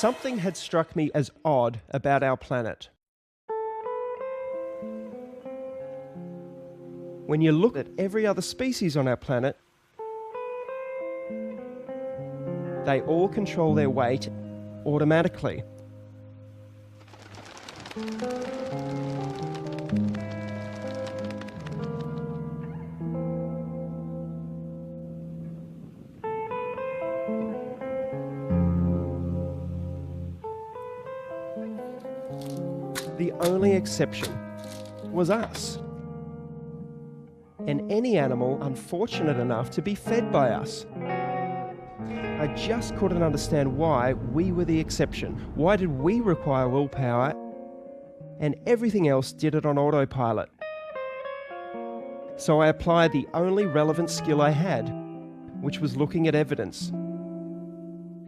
Something had struck me as odd about our planet. When you look at every other species on our planet, they all control their weight automatically. The only exception was us. And any animal unfortunate enough to be fed by us. I just couldn't understand why we were the exception. Why did we require willpower and everything else did it on autopilot? So I applied the only relevant skill I had, which was looking at evidence.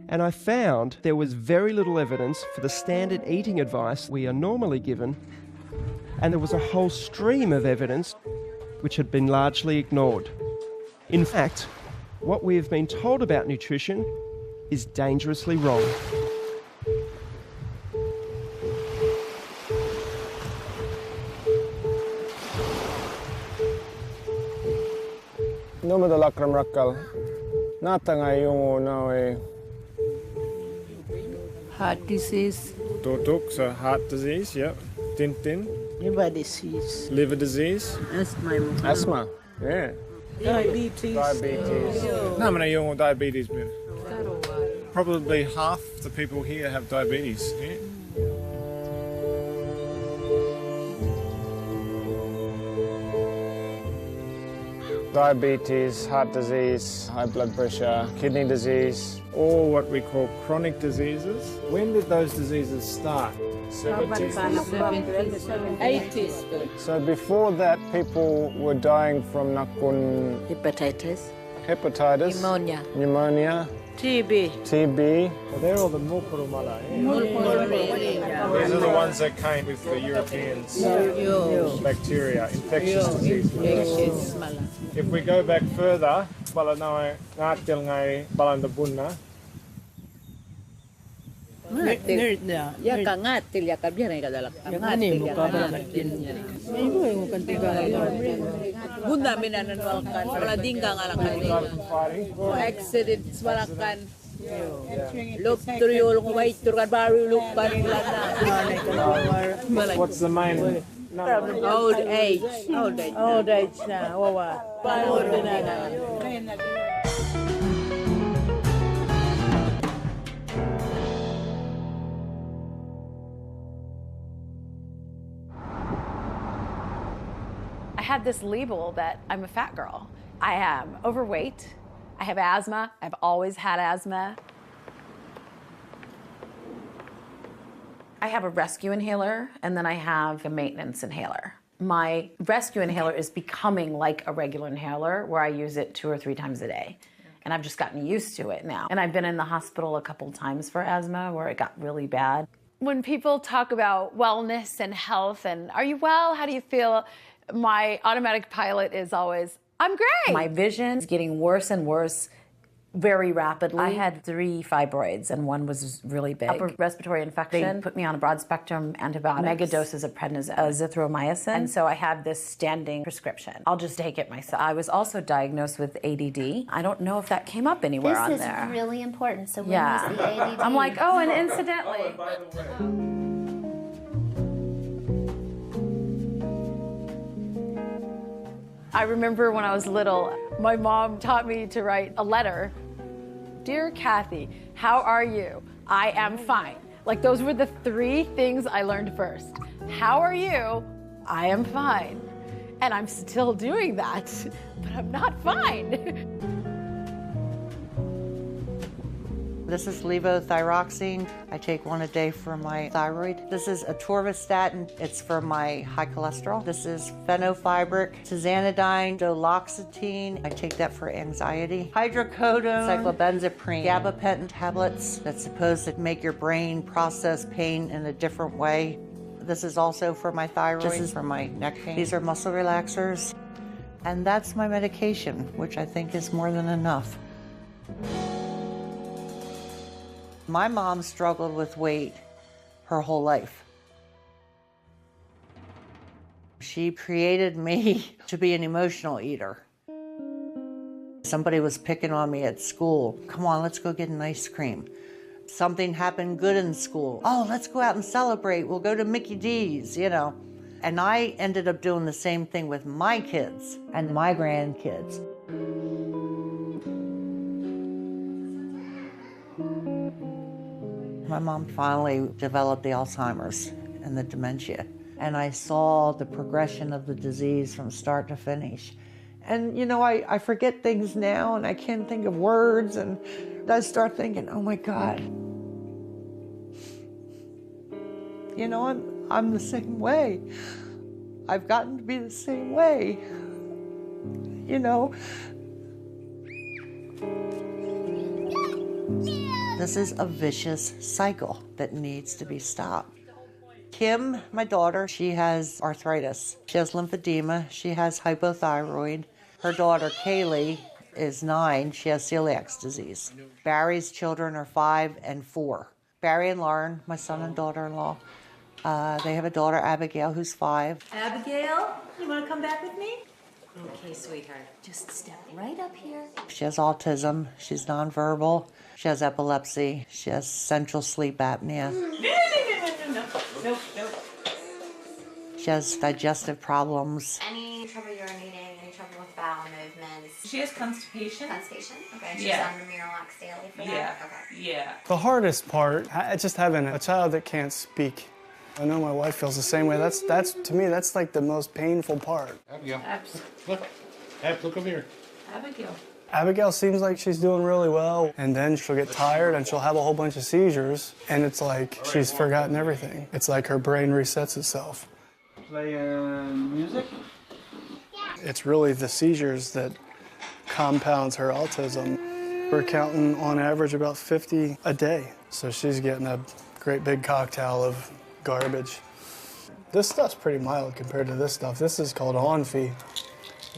And I found there was very little evidence for the standard eating advice we are normally given, and there was a whole stream of evidence which had been largely ignored. In fact, what we have been told about nutrition is dangerously wrong. Nome da lakram rakkal. Natanga yung no Heart disease. Tutuk, so heart disease, yep. Tintin. Liver disease. Liver disease. Asthma. Asthma, yeah. Diabetes. Diabetes. No, mana yung diabetes, man. Probably half the people here have diabetes. Yeah? Diabetes, heart disease, high blood pressure, kidney disease, all what we call chronic diseases. When did those diseases start? 70s. 80s. So before that, people were dying from nakun Hepatitis. hepatitis, pneumonia, TB. TB. Well, they're all the mulkurumala. These are the ones that came with the Europeans. Bacteria, infectious diseases. If we go back further, balanay ngatil ngay balandabunna. Ya kangatil ya kabyan ay kadalak. Kangatil ya kangatil. Bunda minananwalkan wala dingga nga lang kanila. Accidents malakan. Lop tuyul ko bay turkan baru lupan lana. What's the main? Old age. Old age na. Wawa. Old na. I had this label that I'm a fat girl. I am overweight. I have asthma. I've always had asthma. I have a rescue inhaler, and then I have a maintenance inhaler. My rescue inhaler is becoming like a regular inhaler where I use it 2 or 3 times a day. And I've just gotten used to it now. And I've been in the hospital a couple times for asthma where it got really bad. When people talk about wellness and health and are you well, how do you feel? My automatic pilot is always, I'm great. My vision's getting worse and worse very rapidly. I had 3 fibroids and one was really big. Upper respiratory infection. They put me on a broad spectrum antibiotic, mega doses of prednisone, azithromycin. And so I have this standing prescription. I'll just take it myself. I was also diagnosed with ADD. I don't know if that came up anywhere on there. This is really important. So when was the ADD? I'm like, oh, and incidentally. I remember when I was little, my mom taught me to write a letter. Dear Kathy, how are you? I am fine. Like those were the 3 things I learned first. How are you? I am fine. And I'm still doing that, but I'm not fine. This is levothyroxine. I take 1 a day for my thyroid. This is atorvastatin. It's for my high cholesterol. This is fenofibric, tizanidine, duloxetine. I take that for anxiety. Hydrocodone, cyclobenzaprine, gabapentin tablets that's supposed to make your brain process pain in a different way. This is also for my thyroid. This is for my neck pain. These are muscle relaxers. And that's my medication, which I think is more than enough. My mom struggled with weight her whole life. She created me to be an emotional eater. Somebody was picking on me at school. Come on, let's go get an ice cream. Something happened good in school. Oh, let's go out and celebrate. We'll go to Mickey D's, you know. And I ended up doing the same thing with my kids and my grandkids. My mom finally developed the Alzheimer's and the dementia. And I saw the progression of the disease from start to finish. And, you know, I forget things now and I can't think of words. And I start thinking, oh my God. You know, I'm the same way. I've gotten to be the same way. You know. This is a vicious cycle that needs to be stopped. Kim, my daughter, she has arthritis. She has lymphedema. She has hypothyroid. Her daughter, Kaylee, is 9. She has celiac disease. Barry's children are 5 and 4. Barry and Lauren, my son and daughter-in-law, they have a daughter, Abigail, who's 5. Abigail, you want to come back with me? Okay, sweetheart. Just step right up here. She has autism. She's nonverbal. She has epilepsy. She has central sleep apnea. No. She has digestive problems. Any trouble urinating, any trouble with bowel movements? She has constipation. Constipation? Okay, she's Yeah. on the Miralax daily for Yeah. that? Okay. Yeah. The hardest part, just having a child that can't speak. I know my wife feels the same way. That's to me, that's like the most painful part. Abigail, look. Ab, look over here. Abigail. Abigail seems like she's doing really well, and then she'll get tired and she'll have a whole bunch of seizures, and it's like she's forgotten everything. It's like her brain resets itself. Playing music? It's really the seizures that compounds her autism. We're counting on average about 50 a day, so she's getting a great big cocktail of garbage. This stuff's pretty mild compared to this stuff. This is called Onfi.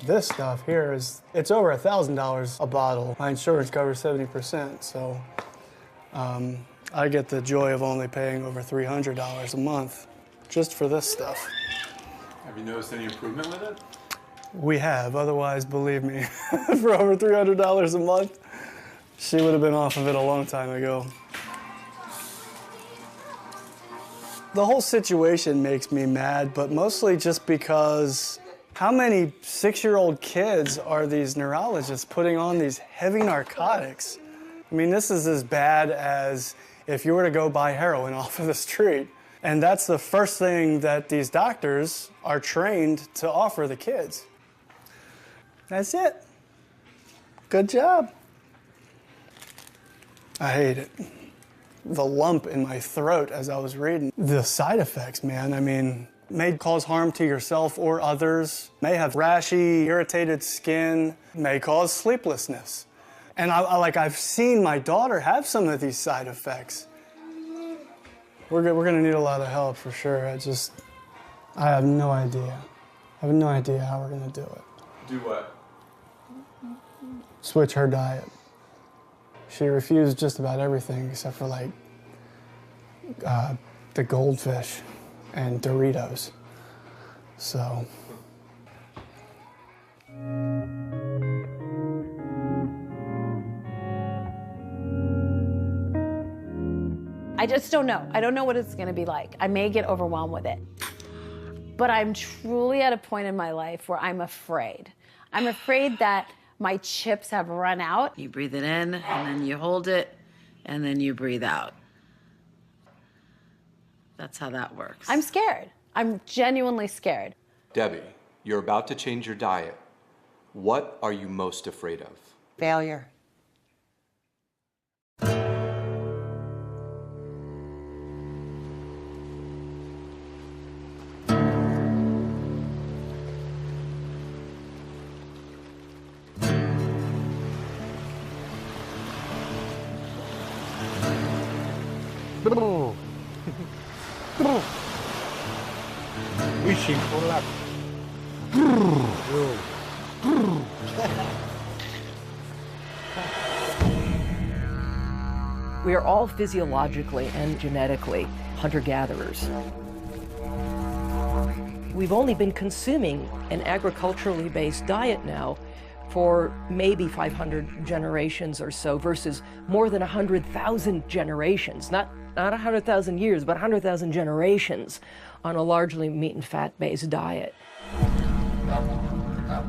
This stuff here it's over $1,000 a bottle. My insurance covers 70%, so I get the joy of only paying over $300 a month just for this stuff. Have you noticed any improvement with it? We have, otherwise, believe me, for over $300 a month, she would have been off of it a long time ago. The whole situation makes me mad, but mostly just because how many 6-year-old kids are these neurologists putting on these heavy narcotics? I mean, this is as bad as if you were to go buy heroin off of the street. And that's the first thing that these doctors are trained to offer the kids. That's it. Good job. I hate it. The lump in my throat as I was reading. The side effects, man, I mean, may cause harm to yourself or others, may have rashy, irritated skin, may cause sleeplessness. And I've seen my daughter have some of these side effects. We're gonna need a lot of help for sure. I have no idea. I have no idea how we're gonna do it. Do what? Switch her diet. She refused just about everything except for like the goldfish and Doritos. So. I just don't know. I don't know what it's gonna be like. I may get overwhelmed with it. But I'm truly at a point in my life where I'm afraid. I'm afraid that my chips have run out. You breathe it in, and then you hold it, and then you breathe out. That's how that works. I'm scared. I'm genuinely scared. Debbie, you're about to change your diet. What are you most afraid of? Failure. Wishing for luck. We are all physiologically and genetically hunter-gatherers. We've only been consuming an agriculturally based diet now for maybe 500 generations or so versus more than 100,000 generations, not 100,000 years, but 100,000 generations on a largely meat and fat-based diet.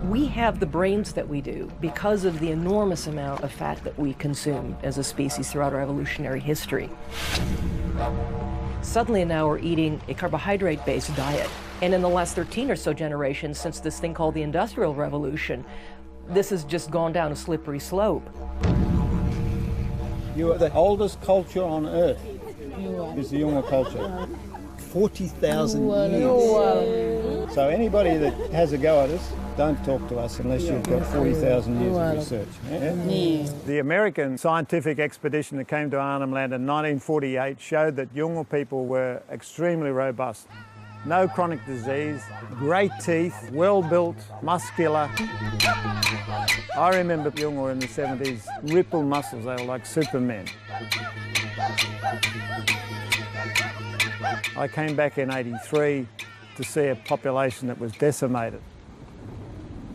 We have the brains that we do because of the enormous amount of fat that we consume as a species throughout our evolutionary history. Suddenly now we're eating a carbohydrate-based diet. And in the last 13 or so generations, since this thing called the Industrial Revolution, this has just gone down a slippery slope. You are the oldest culture on earth, is the Yolngu culture. 40,000 years. So anybody that has a go at us, don't talk to us unless you've got 40,000 years of research. Yeah? The American scientific expedition that came to Arnhem Land in 1948 showed that Yolngu people were extremely robust. No chronic disease, great teeth, well-built, muscular. I remember Yolngu in the 70s, ripple muscles, they were like supermen. I came back in '83 to see a population that was decimated.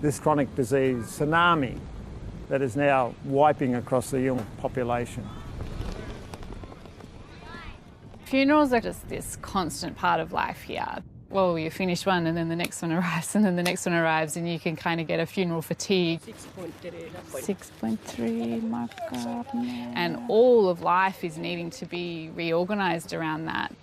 This chronic disease, tsunami, that is now wiping across the Yolngu population. Funerals are just this constant part of life here. Well, you finish one and then the next one arrives and then the next one arrives and you can kind of get a funeral fatigue. 6.3 markup. And all of life is needing to be reorganised around that.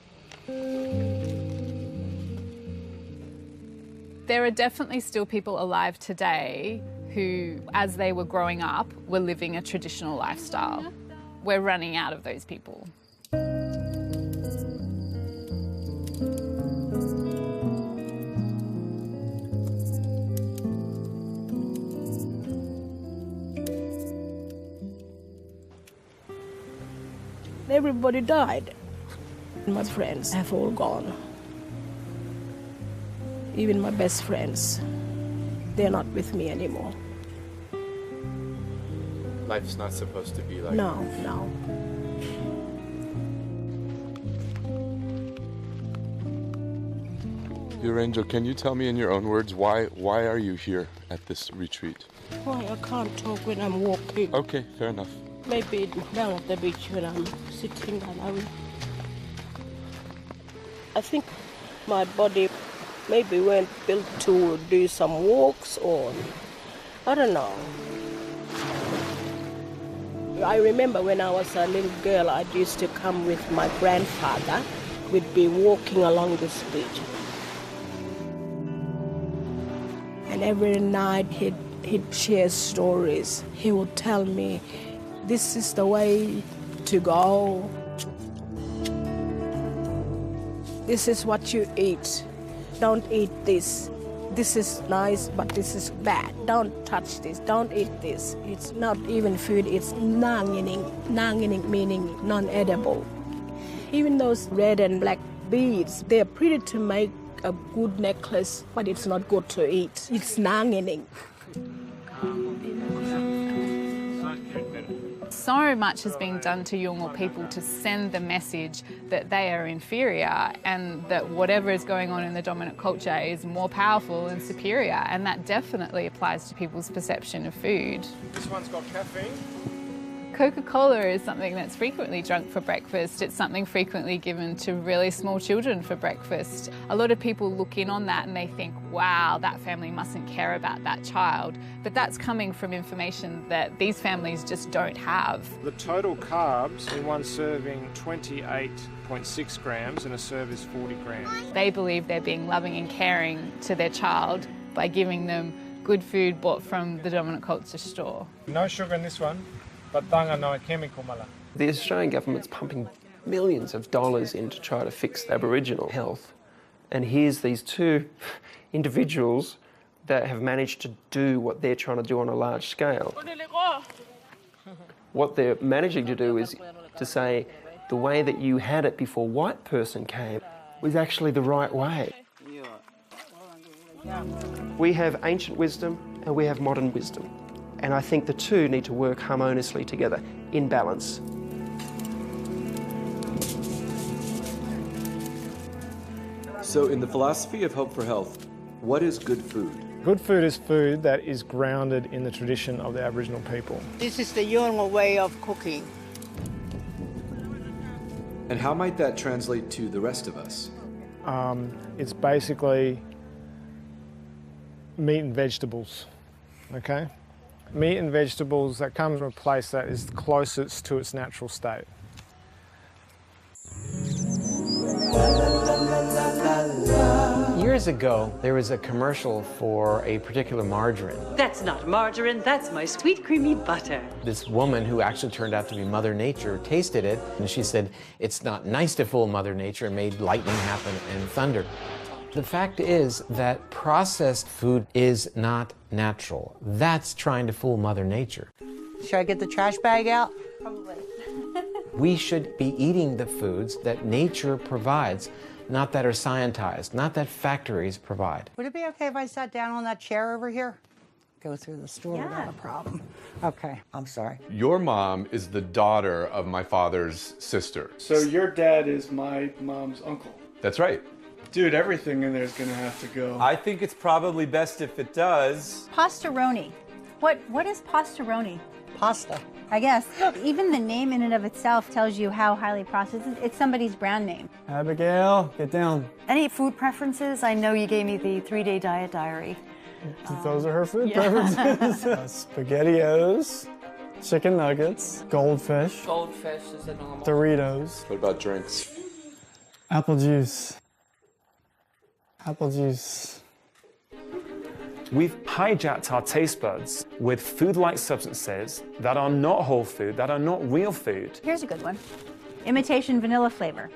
There are definitely still people alive today who, as they were growing up, were living a traditional lifestyle. We're running out of those people. Everybody died. My friends have all gone. Even my best friends, they're not with me anymore. Life's not supposed to be like No. Dear Angel, can you tell me in your own words why are you here at this retreat? Why I can't talk when I'm walking. Okay, fair enough. Maybe down at the beach when I'm sitting alone. I think my body maybe weren't built to do some walks or I don't know. I remember when I was a little girl, I used to come with my grandfather. We'd be walking along this beach. And every night he'd share stories. He would tell me, this is the way to go. This is what you eat. Don't eat this. This is nice, but this is bad. Don't touch this. Don't eat this. It's not even food, it's nangining. Nangining meaning non-edible. Even those red and black beads, they're pretty to make a good necklace, but it's not good to eat. It's nangining. So much has been done to Yolngu people to send the message that they are inferior and that whatever is going on in the dominant culture is more powerful and superior, and that definitely applies to people's perception of food. This one's got caffeine. Coca-Cola is something that's frequently drunk for breakfast. It's something frequently given to really small children for breakfast. A lot of people look in on that and they think, wow, that family mustn't care about that child. But that's coming from information that these families just don't have. The total carbs in one serving, 28.6 grams, and a serve is 40 grams. They believe they're being loving and caring to their child by giving them good food bought from the dominant culture store. No sugar in this one. But tanga no chemical mala. The Australian government's pumping millions of dollars in to try to fix Aboriginal health. And here's these two individuals that have managed to do what they're trying to do on a large scale. What they're managing to do is to say the way that you had it before white person came was actually the right way. We have ancient wisdom and we have modern wisdom. And I think the two need to work harmoniously together, in balance. So in the philosophy of Hope for Health, what is good food? Good food is food that is grounded in the tradition of the Aboriginal people. This is the Yolngu way of cooking. And how might that translate to the rest of us? It's basically meat and vegetables, okay? Meat and vegetables that come from a place that is closest to its natural state. Years ago, there was a commercial for a particular margarine. That's not margarine, that's my sweet creamy butter. This woman, who actually turned out to be Mother Nature, tasted it, and she said, it's not nice to fool Mother Nature, and made lightning happen and thunder. The fact is that processed food is not natural. That's trying to fool Mother Nature. Should I get the trash bag out? Probably. We should be eating the foods that nature provides, not that are scientized, not that factories provide. Would it be okay if I sat down on that chair over here? Go through the store without a problem. Okay, I'm sorry. Your mom is the daughter of my father's sister. So your dad is my mom's uncle. That's right. Dude, everything in there is gonna have to go. I think it's probably best if it does. Pastaroni. What is pastaroni? Pasta. I guess. Even the name in and of itself tells you how highly processed it is. It's somebody's brand name. Abigail, get down. Any food preferences? I know you gave me the 3-day diet diary. Those are her food preferences. SpaghettiOs, chicken nuggets, goldfish. Goldfish is a normal. Doritos. What about drinks? Apple juice. Apple juice. We've hijacked our taste buds with food-like substances that are not whole food, that are not real food. Here's a good one. Imitation vanilla flavor.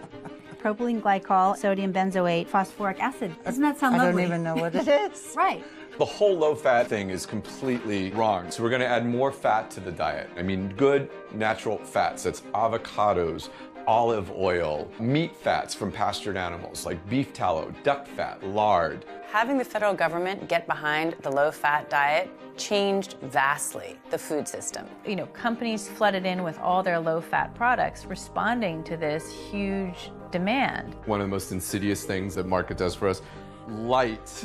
Propylene glycol, sodium benzoate, phosphoric acid. Doesn't that sound lovely? I don't even know what it is. Right. The whole low-fat thing is completely wrong. So we're going to add more fat to the diet. I mean, good natural fats. That's avocados, olive oil, meat fats from pastured animals like beef tallow, duck fat, lard. Having the federal government get behind the low-fat diet changed vastly the food system. You know, companies flooded in with all their low-fat products, responding to this huge demand. One of the most insidious things that market does for us, light.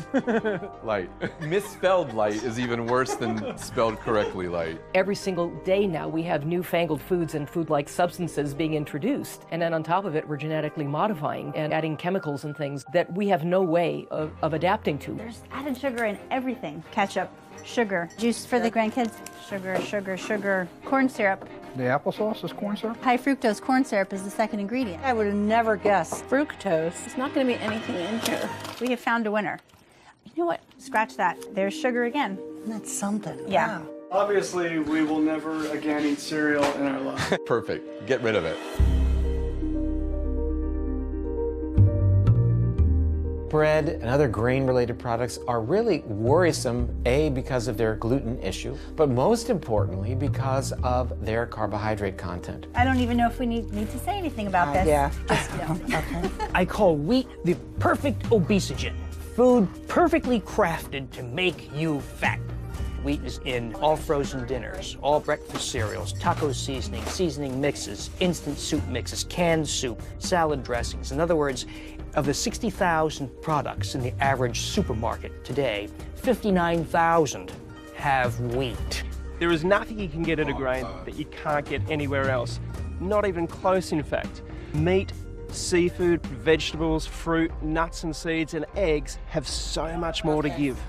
Light. Misspelled light is even worse than spelled correctly light. Every single day now we have newfangled foods and food-like substances being introduced. And then on top of it, we're genetically modifying and adding chemicals and things that we have no way of adapting to. There's added sugar in everything. Ketchup, sugar, juice for the grandkids, sugar, sugar, sugar, corn syrup. The applesauce is corn syrup? High fructose corn syrup is the second ingredient. I would have never guessed. Fructose. It's not going to be anything in here. We have found a winner. You know what? Scratch that. There's sugar again. That's something. Yeah. Wow. Obviously, we will never again eat cereal in our life. Perfect. Get rid of it. Bread and other grain-related products are really worrisome, A, because of their gluten issue, but most importantly, because of their carbohydrate content. I don't even know if we need to say anything about this. Yeah. Just, Okay. I call wheat the perfect obesogen. Food perfectly crafted to make you fat. Wheat is in all frozen dinners, all breakfast cereals, taco seasoning mixes, instant soup mixes, canned soup, salad dressings. In other words, of the 60,000 products in the average supermarket today, 59,000 have wheat. There is nothing you can get at a grain that you can't get anywhere else. Not even close, in fact. Meat, seafood, vegetables, fruit, nuts and seeds, and eggs have so much more to give.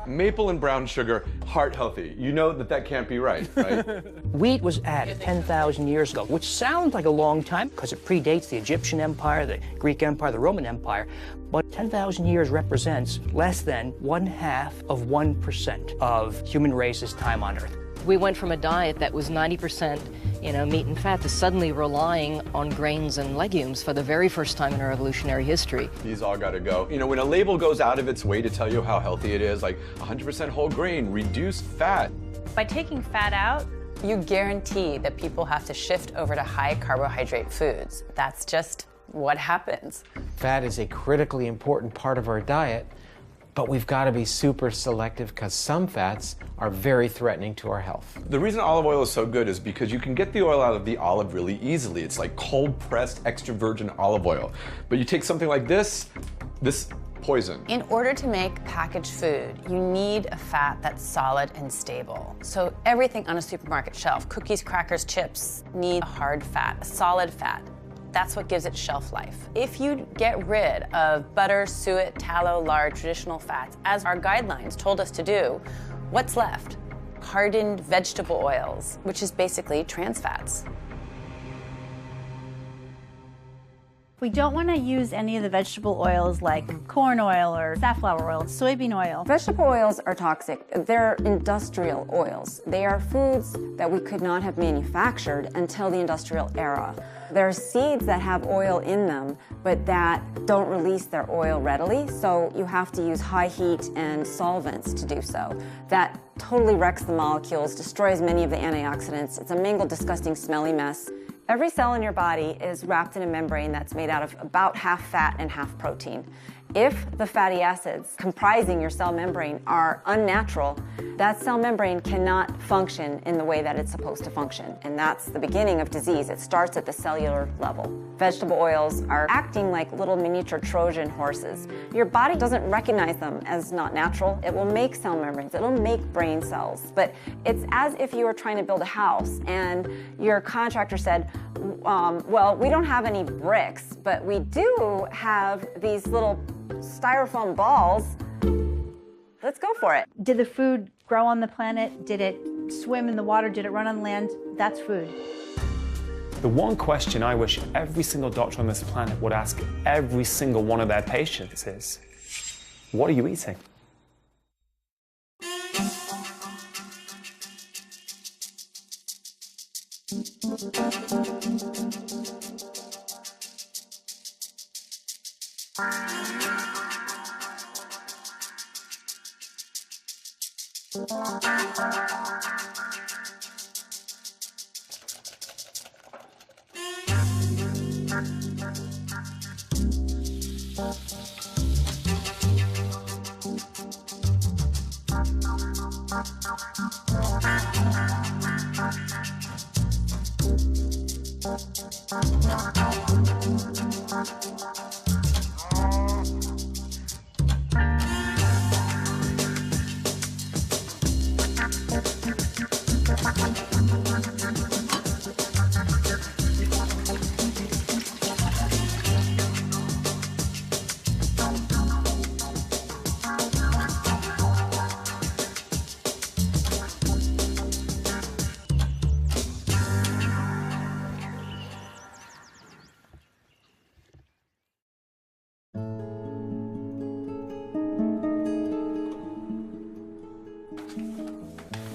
Maple and brown sugar, heart healthy. You know that can't be right, right? Wheat was added 10,000 years ago, which sounds like a long time because it predates the Egyptian Empire, the Greek Empire, the Roman Empire. But 10,000 years represents less than 0.5% of human race's time on Earth. We went from a diet that was 90%, meat and fat to suddenly relying on grains and legumes for the very first time in our evolutionary history. These all gotta go. When a label goes out of its way to tell you how healthy it is, like 100% whole grain, reduced fat. By taking fat out, you guarantee that people have to shift over to high carbohydrate foods. That's just what happens. Fat is a critically important part of our diet, but we've got to be super selective because some fats are very threatening to our health. The reason olive oil is so good is because you can get the oil out of the olive really easily. It's like cold-pressed extra virgin olive oil. But you take something like this, This poison. In order to make packaged food, you need a fat that's solid and stable. So everything on a supermarket shelf, cookies, crackers, chips, need a hard fat, a solid fat. That's what gives it shelf life. If you get rid of butter, suet, tallow, lard, traditional fats, as our guidelines told us to do, what's left? Hardened vegetable oils, which is basically trans fats. We don't want to use any of the vegetable oils like corn oil or safflower oil, soybean oil. Vegetable oils are toxic. They're industrial oils. They are foods that we could not have manufactured until the industrial era. There are seeds that have oil in them, but that don't release their oil readily, so you have to use high heat and solvents to do so. That totally wrecks the molecules, destroys many of the antioxidants. It's a mangled, disgusting, smelly mess. Every cell in your body is wrapped in a membrane that's made out of about half fat and half protein. If the fatty acids comprising your cell membrane are unnatural, that cell membrane cannot function in the way that it's supposed to function. And that's the beginning of disease. It starts at the cellular level. Vegetable oils are acting like little miniature Trojan horses. Your body doesn't recognize them as not natural. It will make cell membranes. It'll make brain cells. But it's as if you were trying to build a house and your contractor said, well, we don't have any bricks, but we do have these little styrofoam balls. Let's go for it. Did the food grow on the planet? Did it swim in the water? Did it run on land? That's food. The one question I wish every single doctor on this planet would ask every single one of their patients is, what are you eating?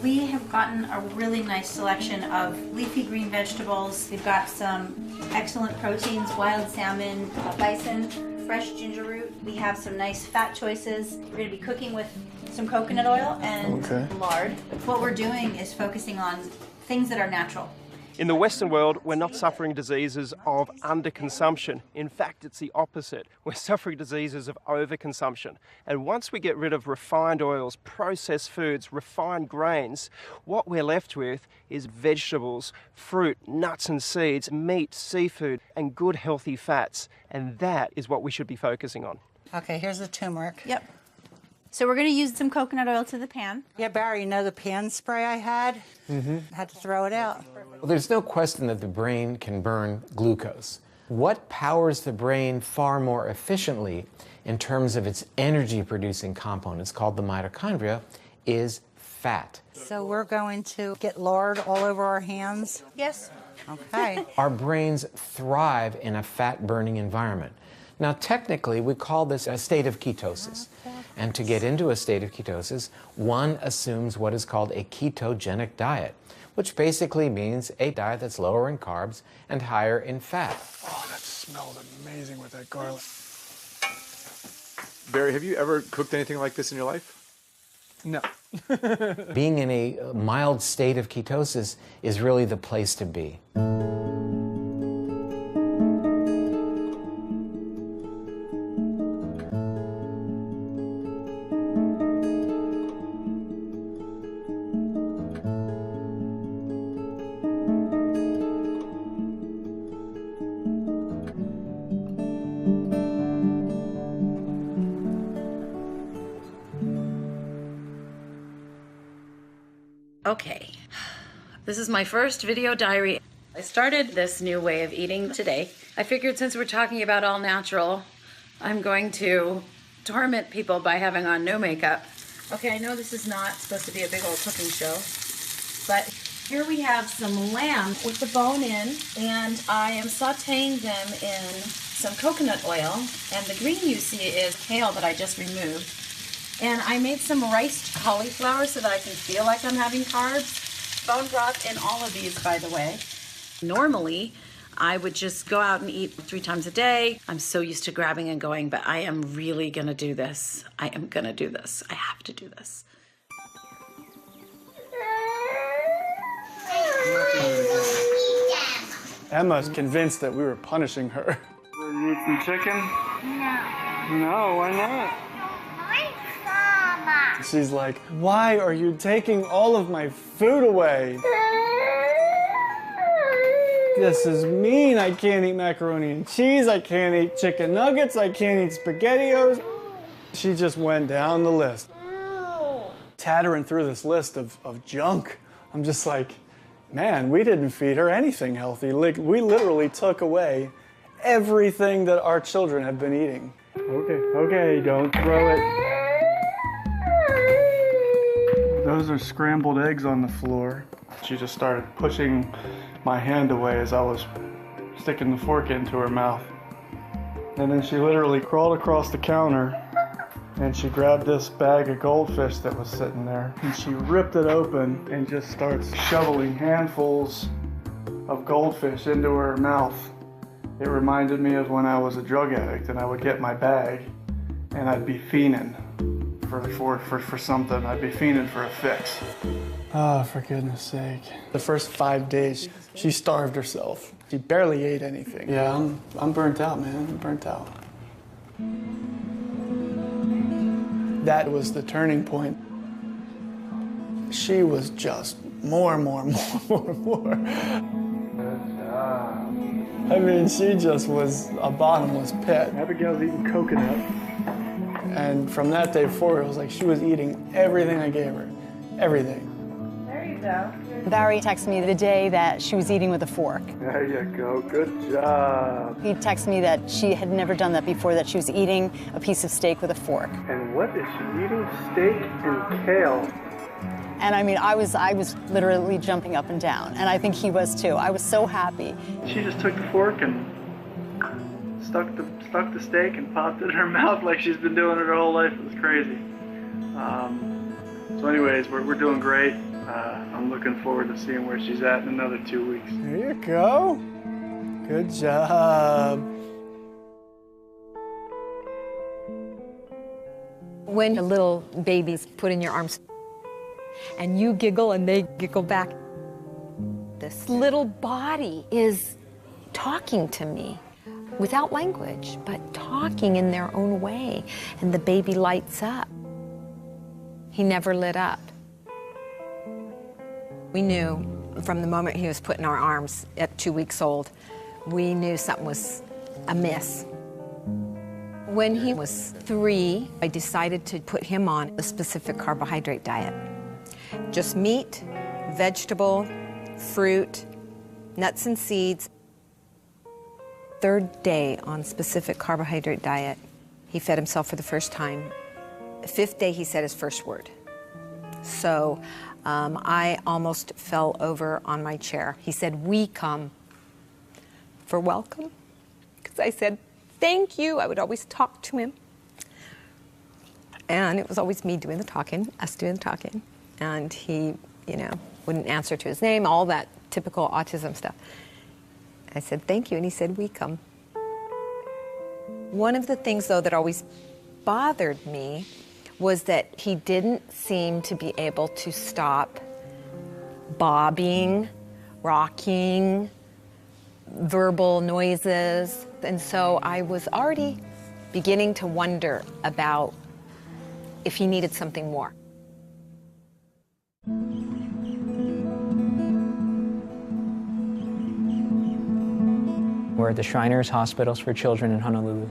We have gotten a really nice selection of leafy green vegetables. We've got some excellent proteins, wild salmon, bison, fresh ginger root. We have some nice fat choices. We're going to be cooking with some coconut oil and lard. What we're doing is focusing on things that are natural. In the Western world, we're not suffering diseases of underconsumption. In fact, it's the opposite. We're suffering diseases of overconsumption. And once we get rid of refined oils, processed foods, refined grains, what we're left with is vegetables, fruit, nuts and seeds, meat, seafood, and good healthy fats. And that is what we should be focusing on. Okay, here's the turmeric. Yep. So we're going to use some coconut oil to the pan. Yeah, Barry, you know the pan spray I had? I had to throw it out. Well, there's no question that the brain can burn glucose. What powers the brain far more efficiently in terms of its energy-producing components, called the mitochondria, is fat. So we're going to get lard all over our hands? Yes. Okay. Our brains thrive in a fat-burning environment. Now, technically, we call this a state of ketosis. And to get into a state of ketosis, one assumes what is called a ketogenic diet, which basically means a diet that's lower in carbs and higher in fat. Oh, that smells amazing with that garlic. Barry, have you ever cooked anything like this in your life? No. Being in a mild state of ketosis is really the place to be. Okay, this is my first video diary. I started this new way of eating today. I figured since we're talking about all natural, I'm going to torment people by having on no makeup. Okay, I know this is not supposed to be a big old cooking show, but here we have some lamb with the bone in, and I am sauteing them in some coconut oil, and the green you see is kale that I just removed. And I made some riced cauliflower so that I can feel like I'm having carbs. Bone broth in all of these, by the way. Normally, I would just go out and eat 3 times a day. I'm so used to grabbing and going, but I am really gonna do this. I am gonna do this. I have to do this. Emma's convinced that we were punishing her. You eat some chicken? No. No, why not? She's like, why are you taking all of my food away? This is mean. I can't eat macaroni and cheese. I can't eat chicken nuggets. I can't eat SpaghettiOs. She just went down the list. Tattering through this list of junk. I'm just like, man, we didn't feed her anything healthy. Like, we literally took away everything that our children have been eating. Okay, don't throw it. Those are scrambled eggs on the floor. She just started pushing my hand away as I was sticking the fork into her mouth. And then she literally crawled across the counter and she grabbed this bag of goldfish that was sitting there and she ripped it open and just starts shoveling handfuls of goldfish into her mouth. It reminded me of when I was a drug addict and I would get my bag and I'd be fiending for something. I'd be fiending for a fix. Oh, for goodness sake. The first 5 days, she starved herself. She barely ate anything. Yeah, I'm burnt out, man. I'm burnt out. That was the turning point. She was just more. I mean, she just was a bottomless pit. Abigail's eating coconut. And from that day forward, it was like she was eating everything I gave her. Everything. There you go. Barry texted me the day that she was eating with a fork. There you go. Good job. He texted me that she had never done that before, that she was eating a piece of steak with a fork. And what is she eating? Steak and kale. And I mean, I was literally jumping up and down, and I think he was too. I was so happy. She just took the fork and stuck the steak and popped it in her mouth like she's been doing it her whole life. It was crazy. So anyways, we're doing great. I'm looking forward to seeing where she's at in another 2 weeks. There you go. Good job. When a little baby's put in your arms and you giggle and they giggle back, this little body is talking to me without language, but talking in their own way, and the baby lights up. He never lit up. We knew from the moment he was put in our arms at 2 weeks old, we knew something was amiss. When he was 3, I decided to put him on a specific carbohydrate diet. Just meat, vegetable, fruit, nuts and seeds. 3rd day on specific carbohydrate diet, he fed himself for the first time. The 5th day, he said his first word. So I almost fell over on my chair. He said, "We come for welcome," because I said, "Thank you." I would always talk to him. And it was always me doing the talking, us doing the talking. And he, wouldn't answer to his name, all that typical autism stuff. I said, "Thank you," and he said, "We come." One of the things, though, that always bothered me was that he didn't seem to be able to stop bobbing, rocking, verbal noises. And so I was already beginning to wonder about if he needed something more. We're at the Shriners Hospitals for Children in Honolulu.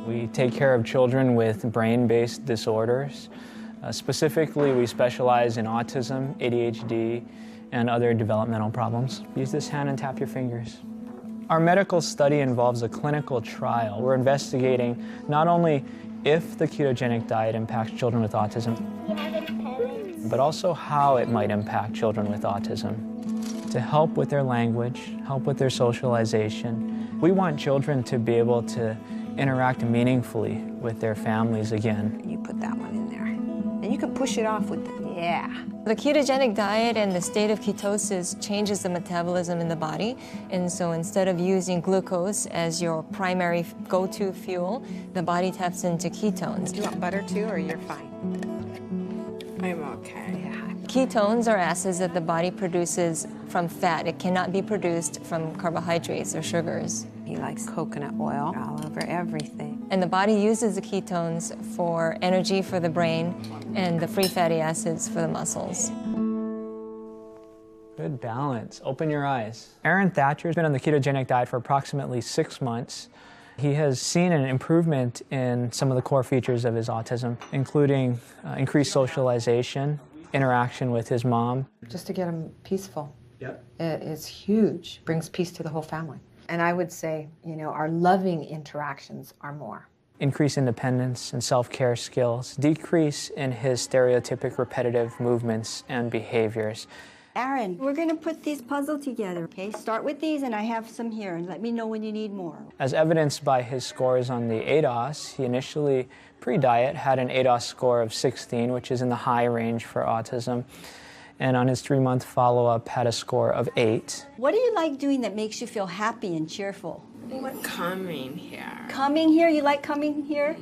We take care of children with brain-based disorders, Specifically, we specialize in autism, ADHD, and other developmental problems. Use this hand and tap your fingers. Our medical study involves a clinical trial. We're investigating not only if the ketogenic diet impacts children with autism, but also how it might impact children with autism. To help with their language, help with their socialization. We want children to be able to interact meaningfully with their families again. You put that one in there. And you can push it off with it. Yeah. The ketogenic diet and the state of ketosis changes the metabolism in the body. And so instead of using glucose as your primary go-to fuel, the body taps into ketones. Do you want butter too, or you're fine? I'm okay. Ketones are acids that the body produces from fat. It cannot be produced from carbohydrates or sugars. He likes coconut oil all over everything. And the body uses the ketones for energy for the brain and the free fatty acids for the muscles. Good balance. Open your eyes. Aaron Thatcher's been on the ketogenic diet for approximately 6 months. He has seen an improvement in some of the core features of his autism, including increased socialization, interaction with his mom. Just to get him peaceful. Yep. It is huge. Brings peace to the whole family. And I would say, you know, our loving interactions are more. Increase independence and self-care skills, decrease in his stereotypic repetitive movements and behaviors. Aaron, we're going to put these puzzles together, okay? Start with these, and I have some here, and let me know when you need more. As evidenced by his scores on the ADOS, he initially, pre-diet, had an ADOS score of 16, which is in the high range for autism. And on his 3-month follow-up, had a score of 8. What do you like doing that makes you feel happy and cheerful? Coming here. Coming here? You like coming here?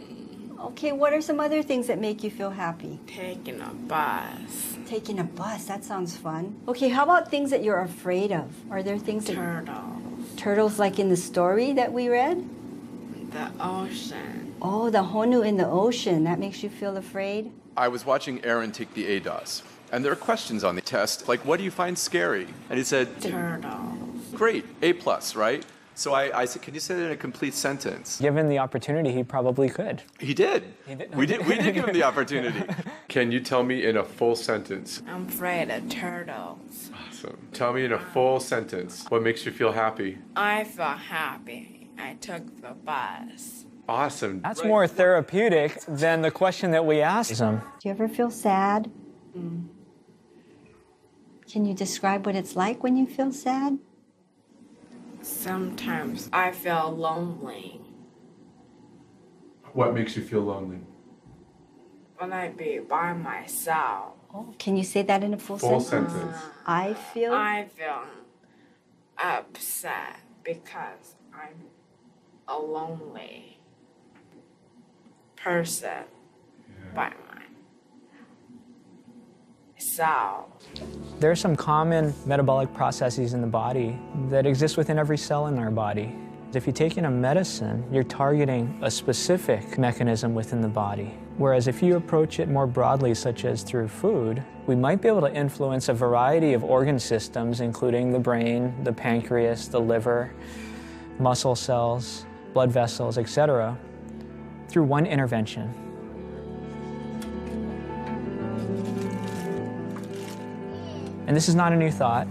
Okay, what are some other things that make you feel happy? Taking a bus. Taking a bus, that sounds fun. Okay, how about things that you're afraid of? Are there things that... Turtles. Turtles like in the story that we read? The ocean. Oh, the honu in the ocean. That makes you feel afraid? I was watching Aaron take the ADOS, and there are questions on the test, like, what do you find scary? And he said, turtles. Great, A+, right? So I said, can you say that in a complete sentence? Given the opportunity, he probably could. He did. We did give him the opportunity. Can you tell me in a full sentence? I'm afraid of turtles. Awesome. Tell me in a full sentence what makes you feel happy. I feel happy. I took the bus. Awesome. That's more therapeutic than the question that we asked him. Do you ever feel sad? Can you describe what it's like when you feel sad? Sometimes I feel lonely. What makes you feel lonely? When I be by myself. Oh, can you say that in a full sentence? I feel upset because I'm a lonely person by myself. There are some common metabolic processes in the body that exist within every cell in our body. If you take in a medicine, you're targeting a specific mechanism within the body. Whereas if you approach it more broadly, such as through food, we might be able to influence a variety of organ systems, including the brain, the pancreas, the liver, muscle cells, blood vessels, etc., through one intervention. And this is not a new thought.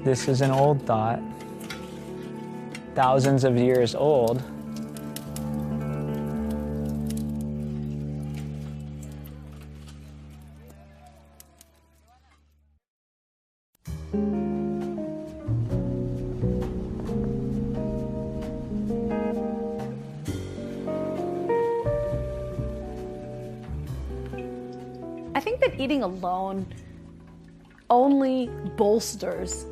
This is an old thought, thousands of years old. I think that eating alone only bolsters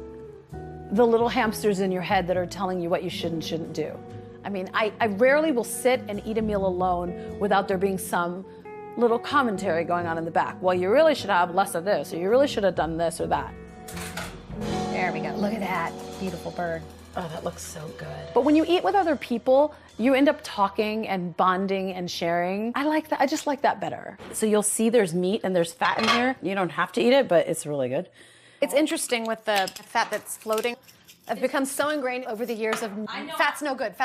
the little hamsters in your head that are telling you what you should and shouldn't do. I mean, I rarely will sit and eat a meal alone without there being some little commentary going on in the back. Well, you really should have less of this, or you really should have done this or that. There we go. Look at that beautiful bird. Oh, that looks so good. But when you eat with other people, you end up talking and bonding and sharing. I like that. I just like that better. So you'll see there's meat and there's fat in here. You don't have to eat it, but it's really good. It's interesting with the fat that's floating. I've become so ingrained over the years of fat's no good,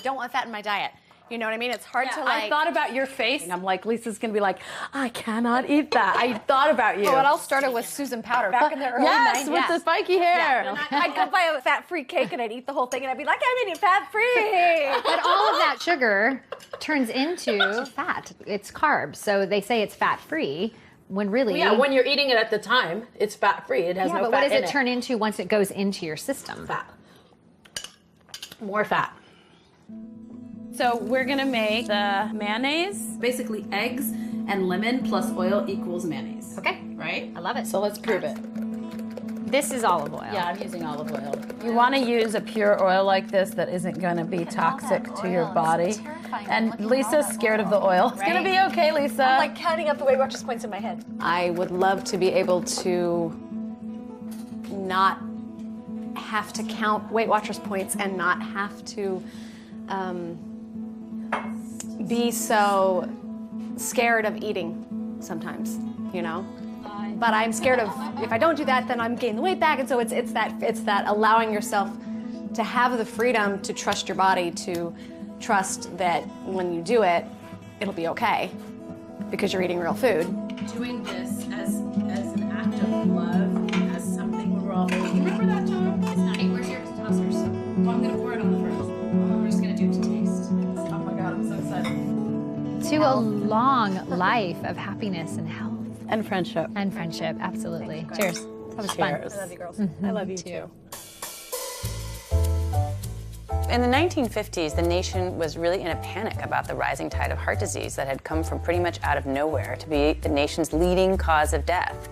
don't want fat in my diet. You know what I mean? It's hard to I thought about your face. I'm like, Lisa's gonna be like, I cannot eat that. I thought about you. Well, it all started with Susan Powder back in the early 90s. With the spiky hair. Yeah. I'd go buy a fat-free cake and I'd eat the whole thing and I'd be like, I'm eating fat-free. But all of that sugar turns into fat. It's carbs. So they say it's fat-free when really... Well, yeah, when you're eating it at the time, it's fat-free. It has no fat in it. But what does it turn into once it goes into your system? Fat. More fat. So we're gonna make the mayonnaise, basically eggs and lemon plus oil equals mayonnaise. Okay. Right? I love it. So let's prove it. This is olive oil. Yeah, I'm using olive oil. You wanna use a pure oil like this that isn't gonna be toxic to your body. And Lisa's scared of the oil. It's gonna be okay, Lisa. I'm like counting up the Weight Watchers points in my head. I would love to be able to not have to count Weight Watchers points and not have to be so scared of eating sometimes, you know? But I'm scared of, if I don't do that, then I'm gaining the weight back. And so it's that allowing yourself to have the freedom to trust your body, to trust that when you do it, it'll be okay because you're eating real food. Doing this as an act of love, as something when we're all baking. Remember that, John? It's not. Hey, where's your toasters? Well, I'm gonna pour it on the first. I'm just gonna do it to taste. Oh my God, I'm so excited. To a long life of happiness and health. And friendship. And friendship, absolutely. Cheers. That was fun. I love you, girls. I love you too. In the 1950s, the nation was really in a panic about the rising tide of heart disease that had come from pretty much out of nowhere to be the nation's leading cause of death.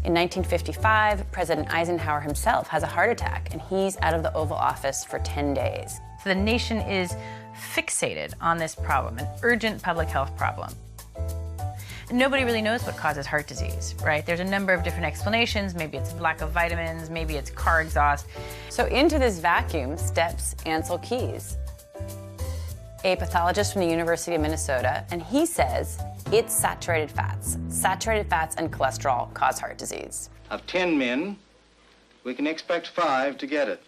In 1955, President Eisenhower himself has a heart attack, and he's out of the Oval Office for 10 days. So the nation is fixated on this problem, an urgent public health problem. Nobody really knows what causes heart disease, right? There's a number of different explanations. Maybe it's lack of vitamins, maybe it's car exhaust. So into this vacuum steps Ansel Keys, a pathologist from the University of Minnesota, and he says it's saturated fats. Saturated fats and cholesterol cause heart disease. Of 10 men, we can expect 5 to get it.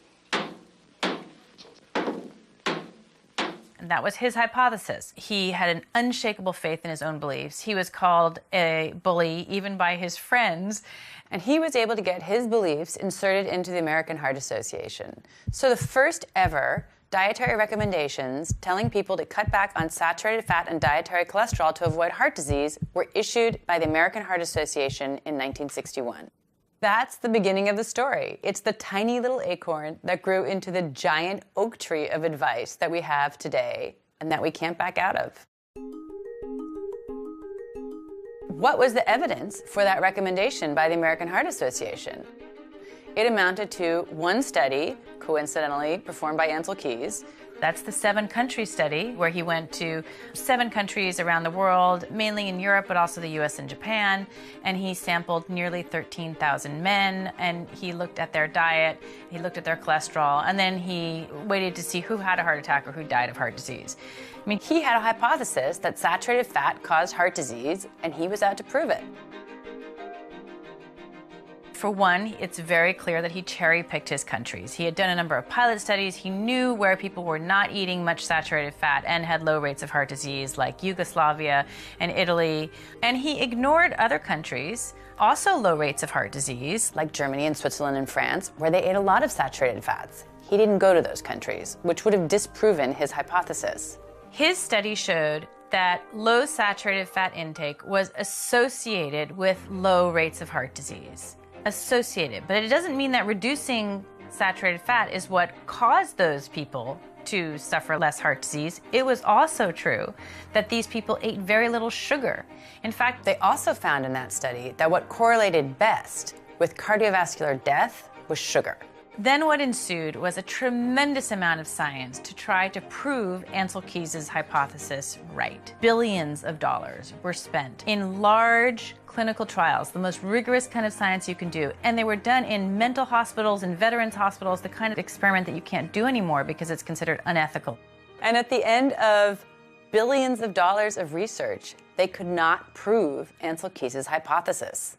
And that was his hypothesis. He had an unshakable faith in his own beliefs. He was called a bully even by his friends. And he was able to get his beliefs inserted into the American Heart Association. So the first ever dietary recommendations telling people to cut back on saturated fat and dietary cholesterol to avoid heart disease were issued by the American Heart Association in 1961. That's the beginning of the story. It's the tiny little acorn that grew into the giant oak tree of advice that we have today and that we can't back out of. What was the evidence for that recommendation by the American Heart Association? It amounted to one study, coincidentally performed by Ansel Keys. That's the 7-country study where he went to 7 countries around the world, mainly in Europe, but also the US and Japan. And he sampled nearly 13,000 men, and he looked at their diet, he looked at their cholesterol, and then he waited to see who had a heart attack or who died of heart disease. I mean, he had a hypothesis that saturated fat caused heart disease, and he was out to prove it. For one, it's very clear that he cherry-picked his countries. He had done a number of pilot studies. He knew where people were not eating much saturated fat and had low rates of heart disease, like Yugoslavia and Italy. And he ignored other countries, also low rates of heart disease, like Germany and Switzerland and France, where they ate a lot of saturated fats. He didn't go to those countries, which would have disproven his hypothesis. His study showed that low saturated fat intake was associated with low rates of heart disease. Associated, but it doesn't mean that reducing saturated fat is what caused those people to suffer less heart disease. It was also true that these people ate very little sugar. In fact, they also found in that study that what correlated best with cardiovascular death was sugar. Then what ensued was a tremendous amount of science to try to prove Ansel Keys' hypothesis right. Billions of dollars were spent in large clinical trials, the most rigorous kind of science you can do. And they were done in mental hospitals and veterans hospitals, the kind of experiment that you can't do anymore because it's considered unethical. And at the end of billions of dollars of research, they could not prove Ansel Keys' hypothesis.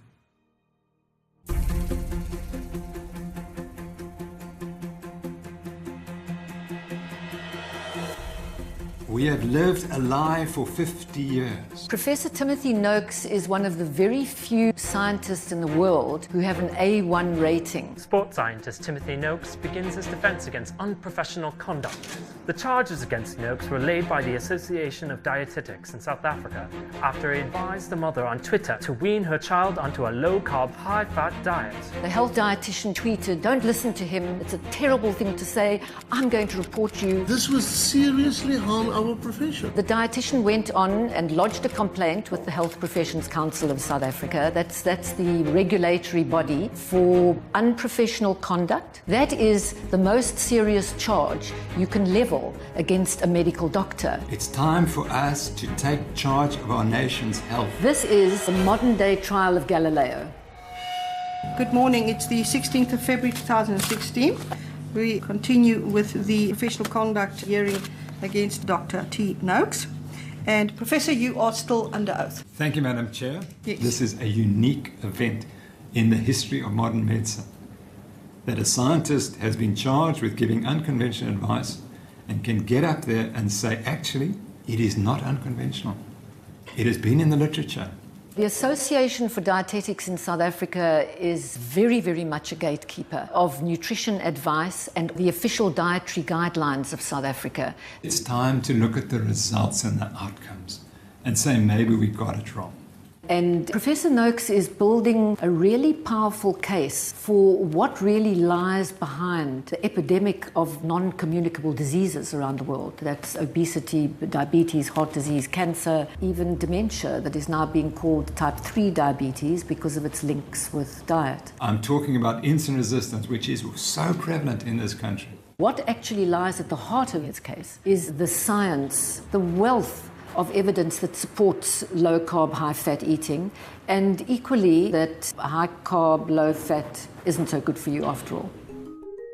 We have lived a lie for 50 years. Professor Timothy Noakes is one of the very few scientists in the world who have an A1 rating. Sports scientist Timothy Noakes begins his defense against unprofessional conduct. The charges against Noakes were laid by the Association of Dietetics in South Africa after he advised the mother on Twitter to wean her child onto a low-carb, high-fat diet. The health dietitian tweeted, "Don't listen to him, it's a terrible thing to say, I'm going to report you." This was seriously harm our profession. The dietitian went on and lodged a complaint with the Health Professions Council of South Africa. That's the regulatory body for unprofessional conduct. That is the most serious charge you can level against a medical doctor. It's time for us to take charge of our nation's health. This is the modern-day trial of Galileo. Good morning. It's the 16th of February 2016. We continue with the professional conduct hearing against Dr. T. Noakes. And Professor, you are still under oath. Thank you, Madam Chair. Yes. This is a unique event in the history of modern medicine, that a scientist has been charged with giving unconventional advice and can get up there and say, actually, it is not unconventional. It has been in the literature. The Association for Dietetics in South Africa is very, very much a gatekeeper of nutrition advice and the official dietary guidelines of South Africa. It's time to look at the results and the outcomes and say maybe we got it wrong. And Professor Noakes is building a really powerful case for what really lies behind the epidemic of non-communicable diseases around the world. That's obesity, diabetes, heart disease, cancer, even dementia that is now being called type 3 diabetes because of its links with diet. I'm talking about insulin resistance, which is so prevalent in this country. What actually lies at the heart of its case is the science, the wealth of evidence that supports low-carb, high-fat eating, and equally that high-carb, low-fat isn't so good for you after all.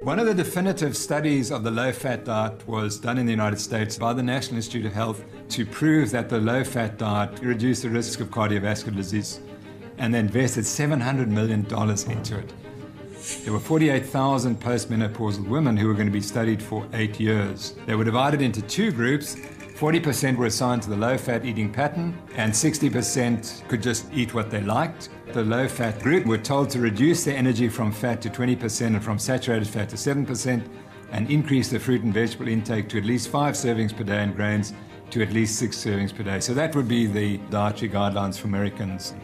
One of the definitive studies of the low-fat diet was done in the United States by the National Institute of Health to prove that the low-fat diet reduced the risk of cardiovascular disease, and they invested $700 million into it. There were 48,000 postmenopausal women who were going to be studied for 8 years. They were divided into two groups. 40% were assigned to the low-fat eating pattern, and 60% could just eat what they liked. The low-fat group were told to reduce their energy from fat to 20% and from saturated fat to 7%, and increase their fruit and vegetable intake to at least 5 servings per day and grains to at least 6 servings per day. So that would be the dietary guidelines for Americans.